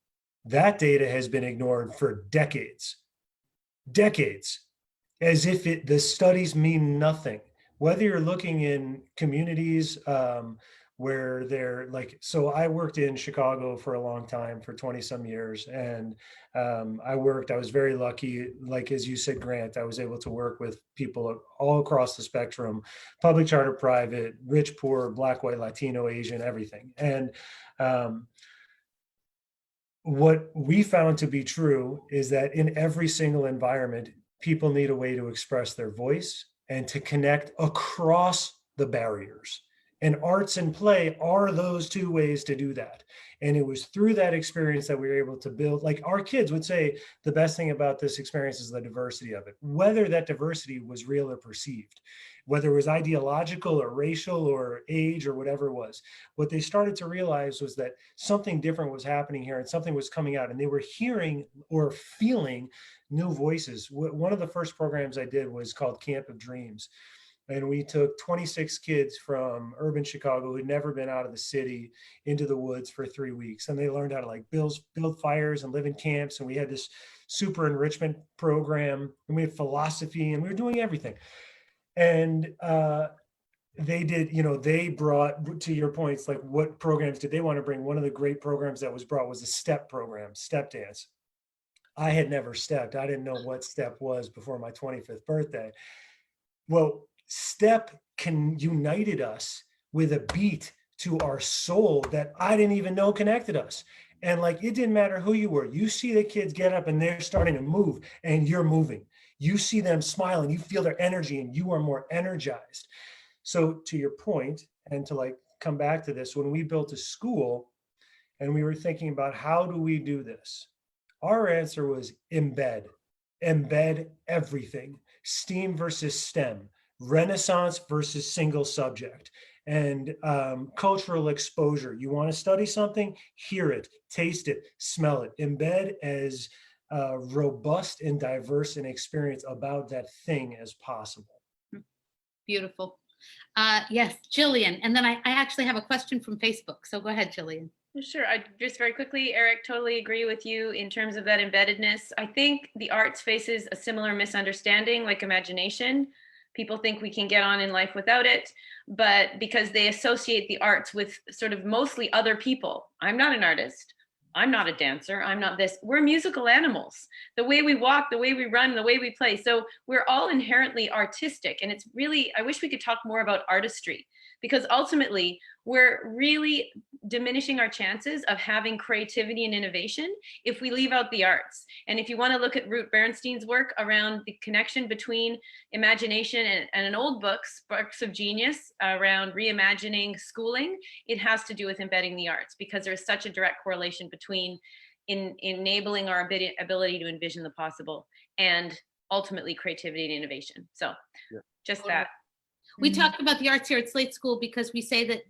that data has been ignored for decades, as if the studies mean nothing. Whether you're looking in communities where they're like, so I worked in Chicago for a long time, for 20 some years. And I was very lucky, like, as you said, Grant, I was able to work with people all across the spectrum, public, charter, private, rich, poor, Black, white, Latino, Asian, everything. And what we found to be true is that in every single environment, people need a way to express their voice and to connect across the barriers. And arts and play are those two ways to do that. And it was through that experience that we were able to build, like our kids would say, the best thing about this experience is the diversity of it, whether that diversity was real or perceived, whether it was ideological or racial or age or whatever it was. What they started to realize was that something different was happening here and something was coming out, and they were hearing or feeling new voices. One of the first programs I did was called Camp of Dreams. And we took 26 kids from urban Chicago who'd never been out of the city into the woods for 3 weeks. And they learned how to like build fires and live in camps. And we had this super enrichment program, and we had philosophy, and we were doing everything. And they did, they brought, to your points, like what programs did they want to bring? One of the great programs that was brought was a step program, step dance. I had never stepped. I didn't know what step was before my 25th birthday. Well, step united us with a beat to our soul that I didn't even know connected us. And like, it didn't matter who you were. You see the kids get up and they're starting to move and you're moving. You see them smile and you feel their energy and you are more energized. So to your point, and to like come back to this, when we built a school and we were thinking about how do we do this? Our answer was embed everything, STEAM versus STEM, Renaissance versus single subject, and cultural exposure. You want to study something, hear it, taste it, smell it, embed as robust and diverse an experience about that thing as possible.
Beautiful. Yes, Gillian. And then I actually have a question from Facebook. So go ahead, Gillian.
Sure. I just very quickly, Eric, totally agree with you in terms of that embeddedness. I think the arts faces a similar misunderstanding like imagination. People think we can get on in life without it, but because they associate the arts with sort of mostly other people. I'm not an artist. I'm not a dancer. I'm not this. We're musical animals. The way we walk, the way we run, the way we play. So we're all inherently artistic. And it's really, I wish we could talk more about artistry, because ultimately we're really diminishing our chances of having creativity and innovation if we leave out the arts. And if you want to look at Ruth Berenstein's work around the connection between imagination and an old book, Sparks of Genius, around reimagining schooling, it has to do with embedding the arts, because there's such a direct correlation between enabling our ability to envision the possible and ultimately creativity and innovation. So just that.
We talk about the arts here at Slate School because we say that,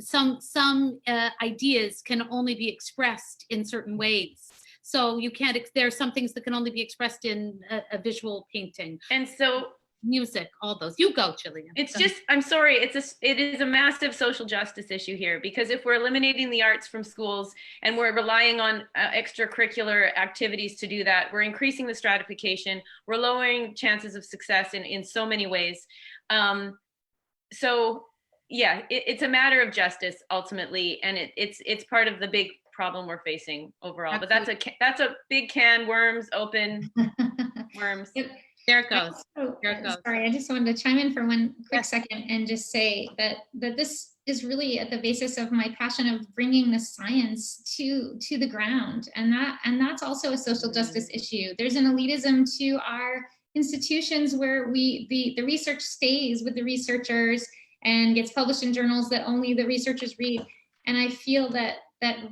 some ideas can only be expressed in certain ways. So you can't, there are some things that can only be expressed in a visual painting.
And so
music, all those. You go, Gillian.
It's just, I'm sorry, it is a massive social justice issue here, because if we're eliminating the arts from schools and we're relying on extracurricular activities to do that, we're increasing the stratification, we're lowering chances of success in so many ways. So yeah, it's a matter of justice ultimately, and it's part of the big problem we're facing overall. Absolutely. But that's a big can, worms, open worms.
There it goes.
Sorry, I just wanted to chime in for one quick second and just say that this is really at the basis of my passion of bringing the science to the ground, and that's also a social justice issue. There's an elitism to our institutions where the research stays with the researchers and gets published in journals that only the researchers read. And I feel that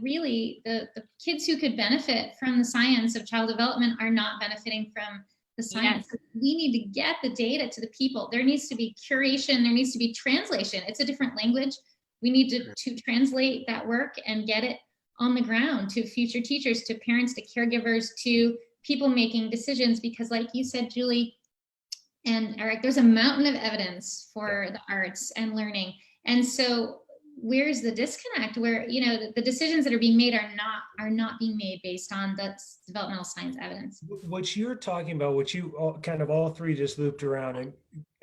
really the kids who could benefit from the science of child development are not benefiting from the science. Yes. We need to get the data to the people. There needs to be curation. There needs to be translation. It's a different language. We need to translate that work and get it on the ground to future teachers, to parents, to caregivers, to people making decisions. Because like you said, Julie and Eric, there's a mountain of evidence for the arts and learning. And so where's the disconnect where, the decisions that are being made are not being made based on the developmental science evidence?
What you're talking about, what you all three just looped around,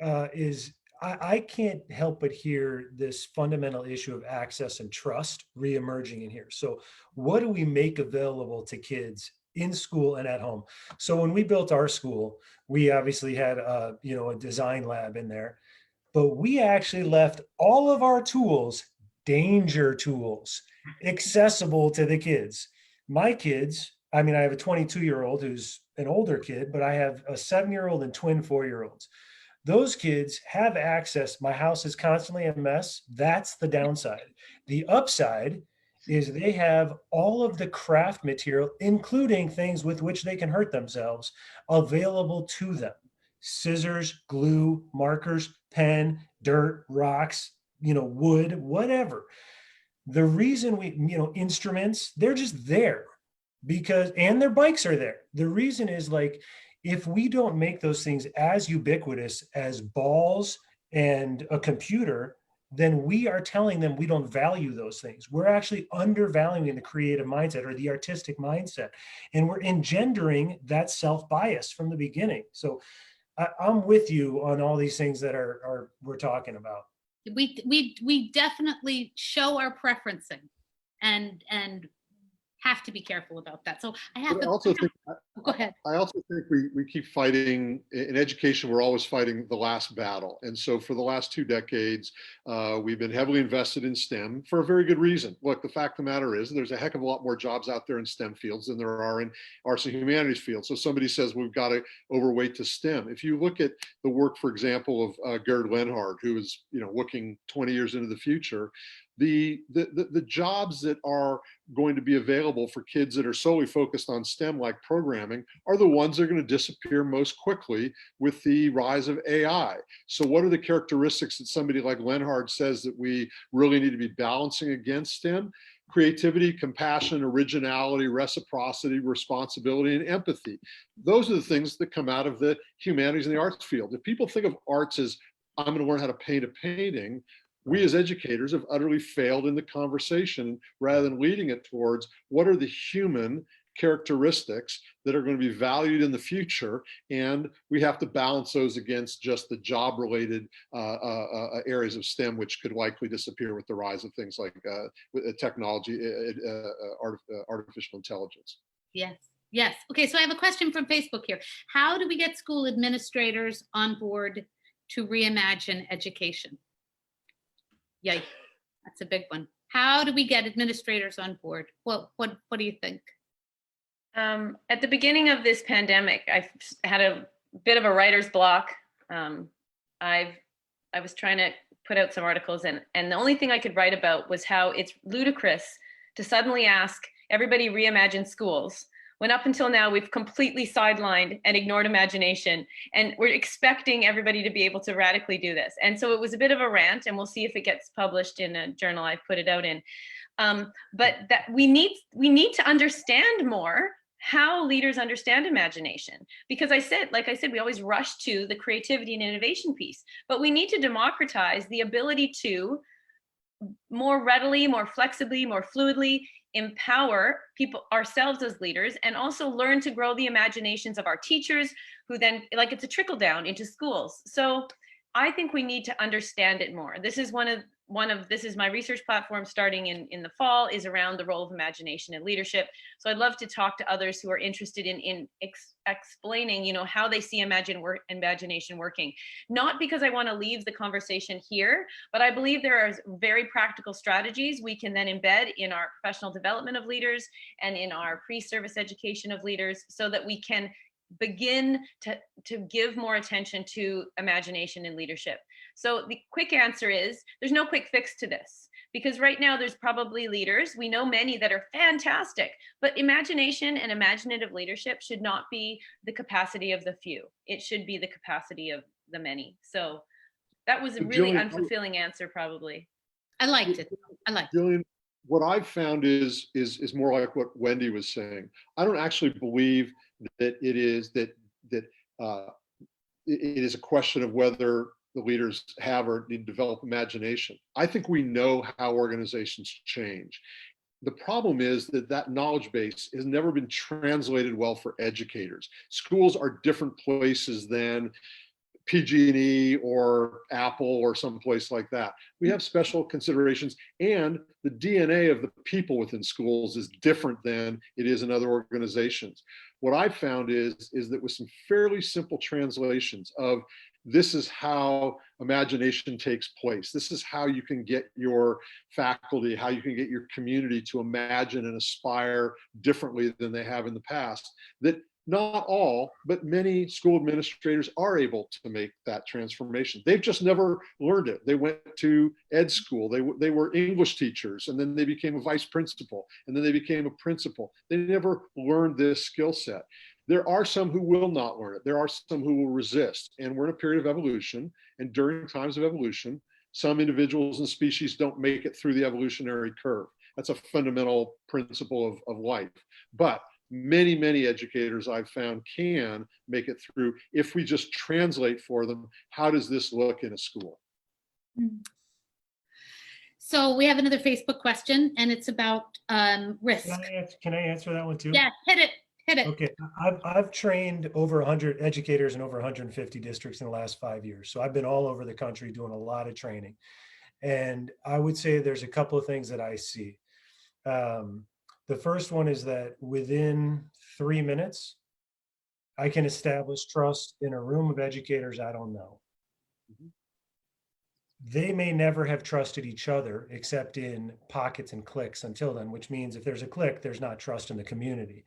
and is I can't help but hear this fundamental issue of access and trust reemerging in here. So what do we make available to kids in school and at home? So when we built our school, we obviously had a design lab in there, but we actually left all of our tools, danger tools, accessible to the kids. My kids, I have a 22-year-old who's an older kid, but I have a 7-year-old and twin 4-year-olds. Those kids have access. My house is constantly a mess. That's the downside. The upside is they have all of the craft material, including things with which they can hurt themselves, available to them. Scissors, glue, markers, pen, dirt, rocks, wood, whatever. The reason instruments, they're just there and their bikes are there. The reason is, like, if we don't make those things as ubiquitous as balls and a computer, then we are telling them we don't value those things. We're actually undervaluing the creative mindset or the artistic mindset. And we're engendering that self-bias from the beginning. So I'm with you on all these things that we're talking about.
We definitely show our preferencing and have to be careful about that. So I have
to also think,
go ahead.
I also think we keep fighting in education. We're always fighting the last battle. And so for the last 2 decades, we've been heavily invested in STEM for a very good reason. Look, the fact of the matter is there's a heck of a lot more jobs out there in STEM fields than there are in arts and humanities fields. So somebody says we've got to overweight to STEM. If you look at the work, for example, of Gerd Lenhard, who is looking 20 years into the future, the jobs that are going to be available for kids that are solely focused on STEM, like programming, are the ones that are going to disappear most quickly with the rise of AI. So what are the characteristics that somebody like Lenhard says that we really need to be balancing against STEM? Creativity, compassion, originality, reciprocity, responsibility, and empathy. Those are the things that come out of the humanities and the arts field. If people think of arts as, I'm going to learn how to paint a painting, we as educators have utterly failed in the conversation rather than leading it towards what are the human characteristics that are going to be valued in the future, and we have to balance those against just the job-related areas of STEM, which could likely disappear with the rise of things like technology, artificial intelligence.
Yes. Okay, so I have a question from Facebook here. How do we get school administrators on board to reimagine education? Yikes, that's a big one. How do we get administrators on board? What do you think?
At the beginning of this pandemic, I had a bit of a writer's block. I was trying to put out some articles, and the only thing I could write about was how it's ludicrous to suddenly ask everybody reimagine schools, when up until now we've completely sidelined and ignored imagination, and we're expecting everybody to be able to radically do this. And so it was a bit of a rant, and we'll see if it gets published in a journal I've put it out in. But that we need to understand more how leaders understand imagination, because like I said, we always rush to the creativity and innovation piece, but we need to democratize the ability to more readily, more flexibly, more fluidly empower people, ourselves as leaders, and also learn to grow the imaginations of our teachers, who then, like, it's a trickle down into schools. So I think we need to understand it more. This is this is my research platform starting in the fall, is around the role of imagination and leadership. So I'd love to talk to others who are interested in explaining, how they see imagination working. Not because I want to leave the conversation here, but I believe there are very practical strategies we can then embed in our professional development of leaders and in our pre-service education of leaders, so that we can begin to give more attention to imagination and leadership. So the quick answer is there's no quick fix to this, because right now there's probably leaders, we know many that are fantastic, but imagination and imaginative leadership should not be the capacity of the few. It should be the capacity of the many. So that was a really unfulfilling answer, probably.
I liked it.
Gillian, what I've found is more like what Wendy was saying. I don't actually believe that it is it is a question of whether the leaders have or need to develop imagination. I think we know how organizations change. The problem is that knowledge base has never been translated well for educators. Schools are different places than PG&E or Apple or someplace like that. We have special considerations, and the DNA of the people within schools is different than it is in other organizations. What I've found is that with some fairly simple translations of this is how imagination takes place, this is how you can get your faculty, how you can get your community to imagine and aspire differently than they have in the past, that not all, but many school administrators are able to make that transformation. They've just never learned it. They went to ed school, they were English teachers, and then they became a vice principal, and then they became a principal. They never learned this skill set. There are some who will not learn it. There are some who will resist. And we're in a period of evolution. And during times of evolution, some individuals and species don't make it through the evolutionary curve. That's a fundamental principle of life. But many, many educators I've found can make it through if we just translate for them, how does this look in a school?
So we have another Facebook question, and it's about risk.
Can I answer that one too?
Yeah, hit it.
Okay, I've trained over 100 educators in over 150 districts in the last 5 years. So I've been all over the country doing a lot of training. And I would say there's a couple of things that I see. The first one is that within 3 minutes, I can establish trust in a room of educators I don't know. They may never have trusted each other except in pockets and cliques until then, which means if there's a clique, there's not trust in the community.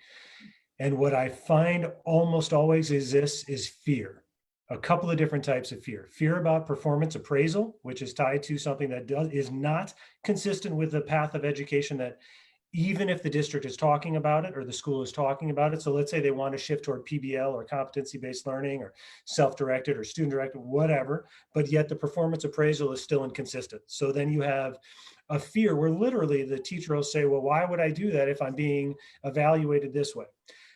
And what I find almost always is fear. A couple of different types of fear. Fear about performance appraisal, which is tied to something that is not consistent with the path of education that even if the district is talking about it or the school is talking about it. So let's say they want to shift toward PBL or competency-based learning or self-directed or student-directed, whatever, but yet the performance appraisal is still inconsistent. So then you have a fear where literally the teacher will say, well, why would I do that if I'm being evaluated this way?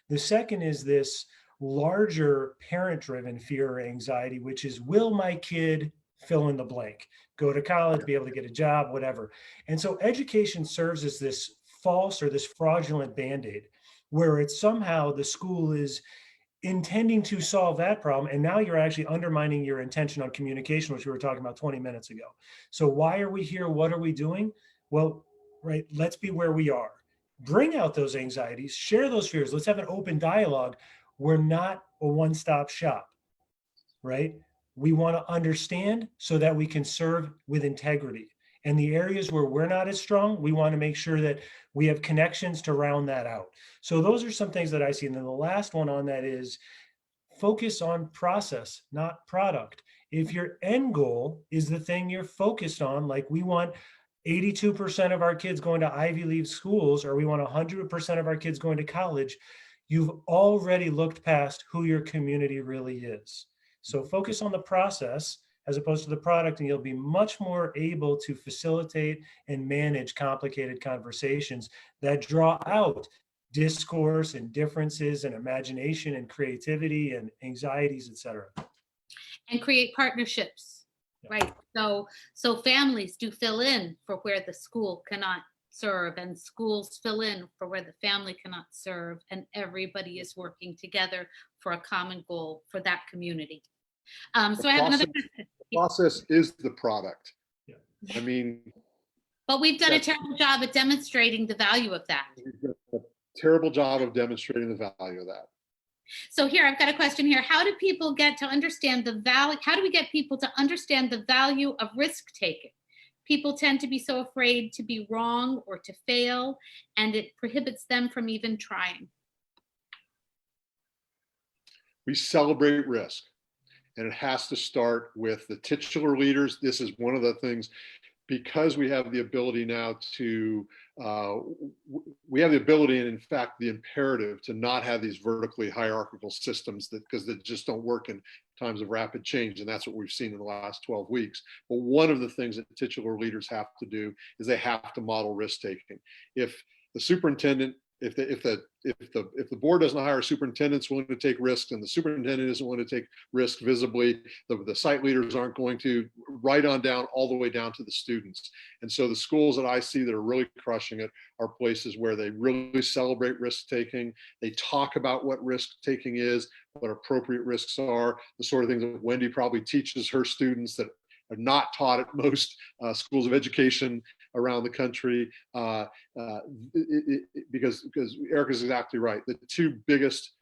The second is this larger parent-driven fear or anxiety, which is, will my kid fill in the blank, go to college, be able to get a job, whatever. And so education serves as this false or this fraudulent Band-Aid, where it's somehow the school is intending to solve that problem. And now you're actually undermining your intention on communication, which we were talking about 20 minutes ago. So why are we here? What are we doing? Well, right, let's be where we are. Bring out those anxieties, share those fears. Let's have an open dialogue. We're not a one-stop shop, right? We want to understand so that we can serve with integrity. And the areas where we're not as strong, we want to make sure that we have connections to round that out. So those are some things that I see. And then the last one on that is focus on process, not product. If your end goal is the thing you're focused on, like we want 82% of our kids going to Ivy League schools, or we want 100% of our kids going to college, you've already looked past who your community really is. So focus on the process as opposed to the product, and you'll be much more able to facilitate and manage complicated conversations that draw out discourse and differences and imagination and creativity and anxieties, et cetera.
And create partnerships, right? So families do fill in for where the school cannot serve, and schools fill in for where the family cannot serve, and everybody is working together for a common goal for that community. So I have another question.
The process is the product.
Yeah.
I mean,
but we've done a terrible job at demonstrating the value of that.
we've done a terrible job of demonstrating the value of that.
So here, I've got a question here. How do people get to understand the value? How do we get people to understand the value of risk taking? People tend to be so afraid to be wrong or to fail, and it prohibits them from even trying.
We celebrate risk. And it has to start with the titular leaders. This is one of the things, because we have the ability now to, we have the ability and in fact the imperative to not have these vertically hierarchical systems because they just don't work in times of rapid change. And that's what we've seen in the last 12 weeks. But one of the things that titular leaders have to do is they have to model risk taking. If the superintendent, if the board doesn't hire superintendents willing to take risks, and the superintendent isn't willing to take risk visibly, the site leaders aren't going to, right on down, all the way down to the students. And so the schools that I see that are really crushing it are places where they really celebrate risk taking. They talk about what risk taking is, what appropriate risks are, the sort of things that Wendy probably teaches her students that are not taught at most schools of education around the country, because Erica's exactly right. The two biggest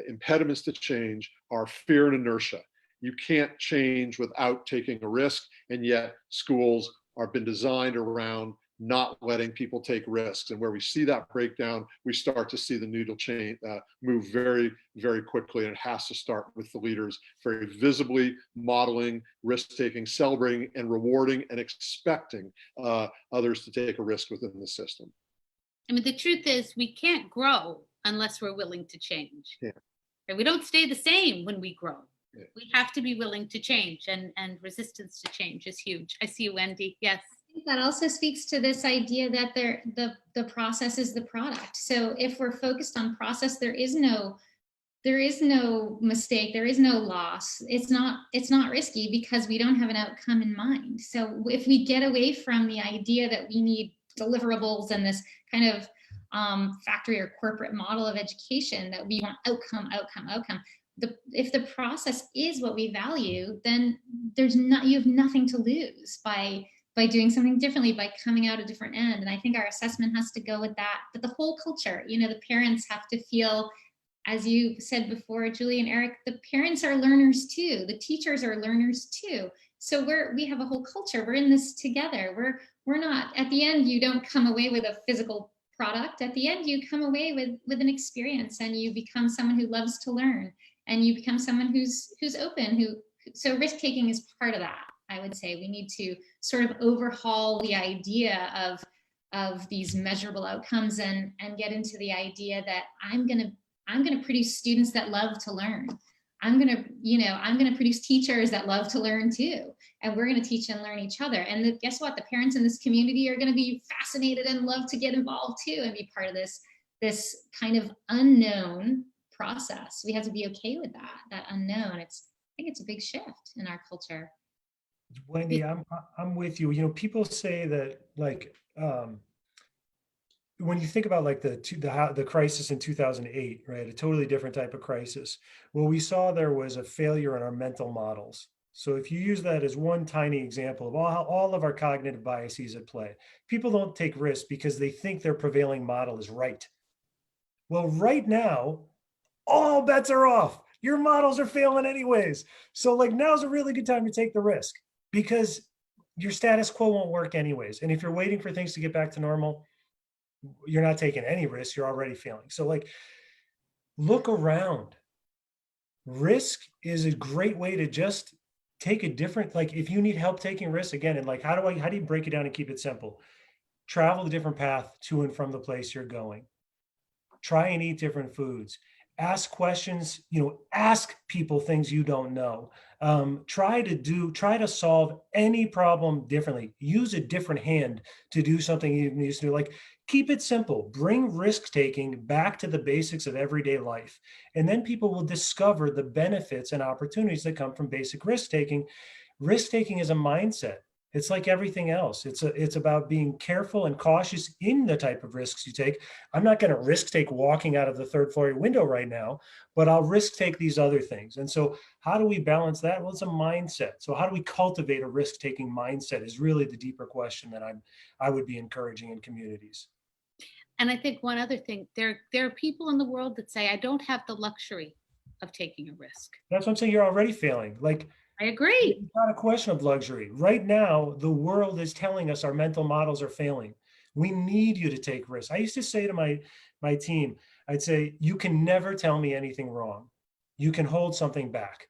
impediments to change are fear and inertia. You can't change without taking a risk, and yet schools have been designed around not letting people take risks. And where we see that breakdown, we start to see the needle chain move very, very quickly. And it has to start with the leaders very visibly modeling, risk-taking, celebrating, and rewarding and expecting others to take a risk within the system.
I mean, the truth is we can't grow unless we're willing to change.
Yeah.
And we don't stay the same when we grow.
Yeah.
We have to be willing to change, and resistance to change is huge. I see you, Wendy. Yes.
I think that also speaks to this idea that the process is the product. So if we're focused on process, there is no mistake, there is no loss. It's not risky because we don't have an outcome in mind. So if we get away from the idea that we need deliverables and this kind of factory or corporate model of education, that we want outcome. If the process is what we value, then you have nothing to lose by doing something differently, by coming out a different end. And I think our assessment has to go with that. But the whole culture, the parents have to feel, as you said before, Julie and Eric, the parents are learners too. The teachers are learners too. So we have a whole culture. We're in this together. We're not, at the end, you don't come away with a physical product. At the end, you come away with an experience, and you become someone who loves to learn, and you become someone who's open, so risk-taking is part of that. I would say we need to sort of overhaul the idea of these measurable outcomes and get into the idea that I'm gonna produce students that love to learn. I'm gonna produce teachers that love to learn too, and we're gonna teach and learn each other. And guess what? The parents in this community are gonna be fascinated and love to get involved too and be part of this kind of unknown process. We have to be okay with that unknown. I think it's a big shift in our culture.
Wendy, I'm with you. People say that, like, when you think about like the crisis in 2008, right? A totally different type of crisis. What we saw there was a failure in our mental models. So if you use that as one tiny example of all of our cognitive biases at play, people don't take risks because they think their prevailing model is right. Well, right now, all bets are off. Your models are failing anyways. So like now's a really good time to take the risk, because your status quo won't work anyways. And if you're waiting for things to get back to normal, you're not taking any risks, you're already failing. So like, look around. Risk is a great way to just take a different, like if you need help taking risks, again, and like, how do you break it down and keep it simple? Travel a different path to and from the place you're going. Try and eat different foods. Ask questions, ask people things you don't know. Try to solve any problem differently. Use a different hand to do something you used to do. Like, keep it simple. Bring risk-taking back to the basics of everyday life. And then people will discover the benefits and opportunities that come from basic risk-taking. Risk-taking is a mindset. It's like everything else. It's about being careful and cautious in the type of risks you take. I'm not going to risk take walking out of the third floor window right now, but I'll risk take these other things. And so how do we balance that? Well, it's a mindset. So how do we cultivate a risk-taking mindset is really the deeper question that I would be encouraging in communities.
And I think one other thing, there are people in the world that say, I don't have the luxury of taking a risk.
That's what I'm saying. You're already failing. Like,
I agree.
It's not a question of luxury. Right now, the world is telling us our mental models are failing. We need you to take risks. I used to say to my team, I'd say, you can never tell me anything wrong. You can hold something back.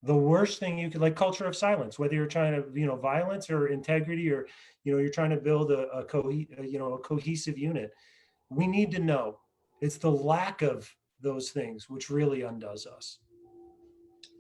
The worst thing you could, like culture of silence, whether you're trying to, violence or integrity, or, you're trying to build a cohesive unit. We need to know it's the lack of those things which really undoes us.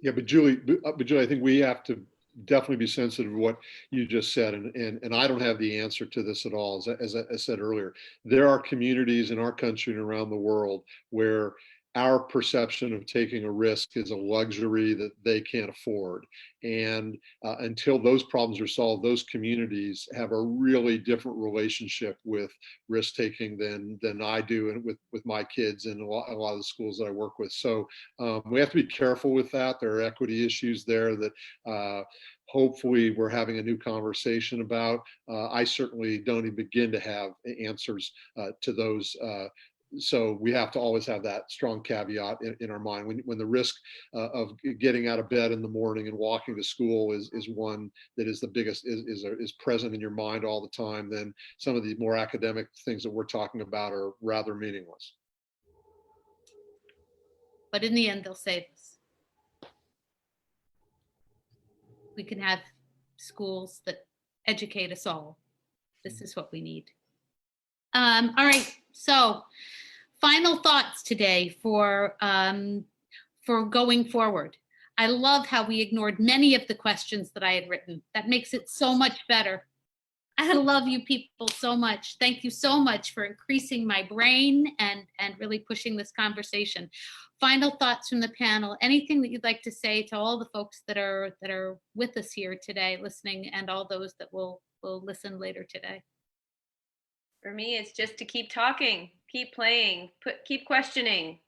Yeah, but Julie, I think we have to definitely be sensitive to what you just said, and I don't have the answer to this at all. As I said earlier, there are communities in our country and around the world where our perception of taking a risk is a luxury that they can't afford. And until those problems are solved, those communities have a really different relationship with risk taking than I do, and with my kids and a lot of the schools that I work with. So we have to be careful with that. There are equity issues there that hopefully we're having a new conversation about. I certainly don't even begin to have answers to those so we have to always have that strong caveat in our mind. When the risk of getting out of bed in the morning and walking to school is one that is the biggest, is present in your mind all the time, then some of the more academic things that we're talking about are rather meaningless.
But in the end, they'll save us. We can have schools that educate us all. This is what we need. All right, so final thoughts today for going forward. I love how we ignored many of the questions that I had written. That makes it so much better. I love you people so much. Thank you so much for increasing my brain and really pushing this conversation. Final thoughts from the panel. Anything that you'd like to say to all the folks that are with us here today, listening, and all those that will listen later today?
For me, it's just to keep talking, keep playing, keep questioning.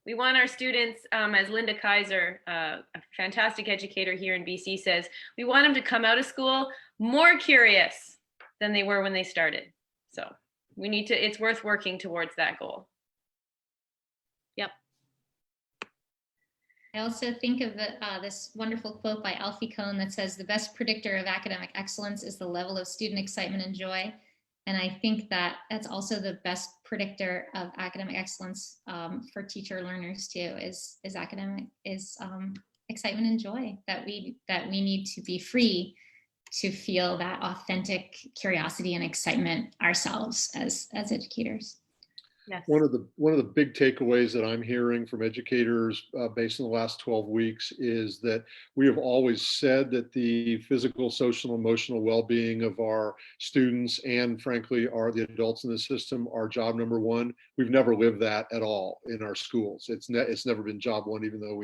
We want our students, as Linda Kaiser, a fantastic educator here in BC, says, we want them to come out of school more curious than they were when they started. So we need to, it's worth working towards that goal.
Yep.
I also think of this wonderful quote by Alfie Kohn that says, the best predictor of academic excellence is the level of student excitement and joy. And I think that that's also the best predictor of academic excellence for teacher learners too, is excitement and joy, that we need to be free to feel that authentic curiosity and excitement ourselves as educators.
Yes.
One of the big takeaways that I'm hearing from educators based on the last 12 weeks is that we have always said that the physical, social, emotional well-being of our students and frankly the adults in the system are job number one. We've never lived that at all in our schools. It's never been job one, even though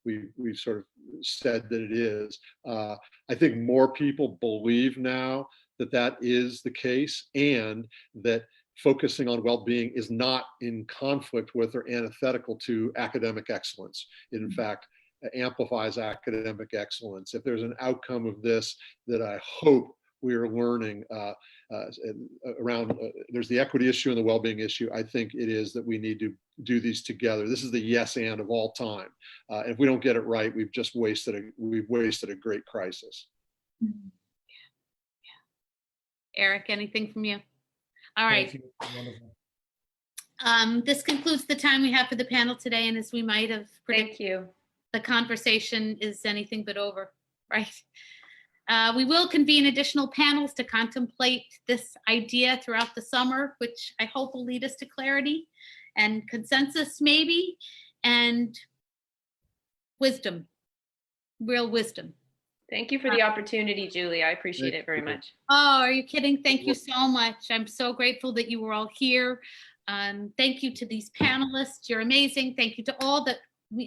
we've sort of said that it is. I think more people believe now that that is the case, and that focusing on well-being is not in conflict with or antithetical to academic excellence. It, in fact, amplifies academic excellence. If there's an outcome of this that I hope we are learning around, there's the equity issue and the well-being issue. I think it is that we need to do these together. This is the yes and of all time. If we don't get it right, we've wasted a great crisis.
Eric, anything from you? All right. This concludes the time we have for the panel today. And as we might have predicted,
Thank you.
The conversation is anything but over, right? We will convene additional panels to contemplate this idea throughout the summer, which I hope will lead us to clarity and consensus maybe, and wisdom, real wisdom.
Thank you for the opportunity, Julie. I appreciate it very much.
Oh, are you kidding? Thank you so much. I'm so grateful that you were all here. Thank you to these panelists. You're amazing. Thank you to all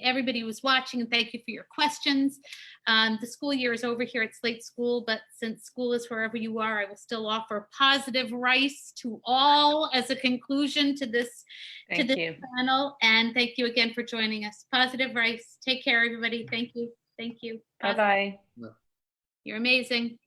everybody who was watching, and thank you for your questions. The school year is over here at Slate School, but since school is wherever you are, I will still offer positive rice to all as a conclusion to this panel. And thank you again for joining us. Positive rice. Take care, everybody. Thank you. Thank you.
Bye-bye.
You're amazing.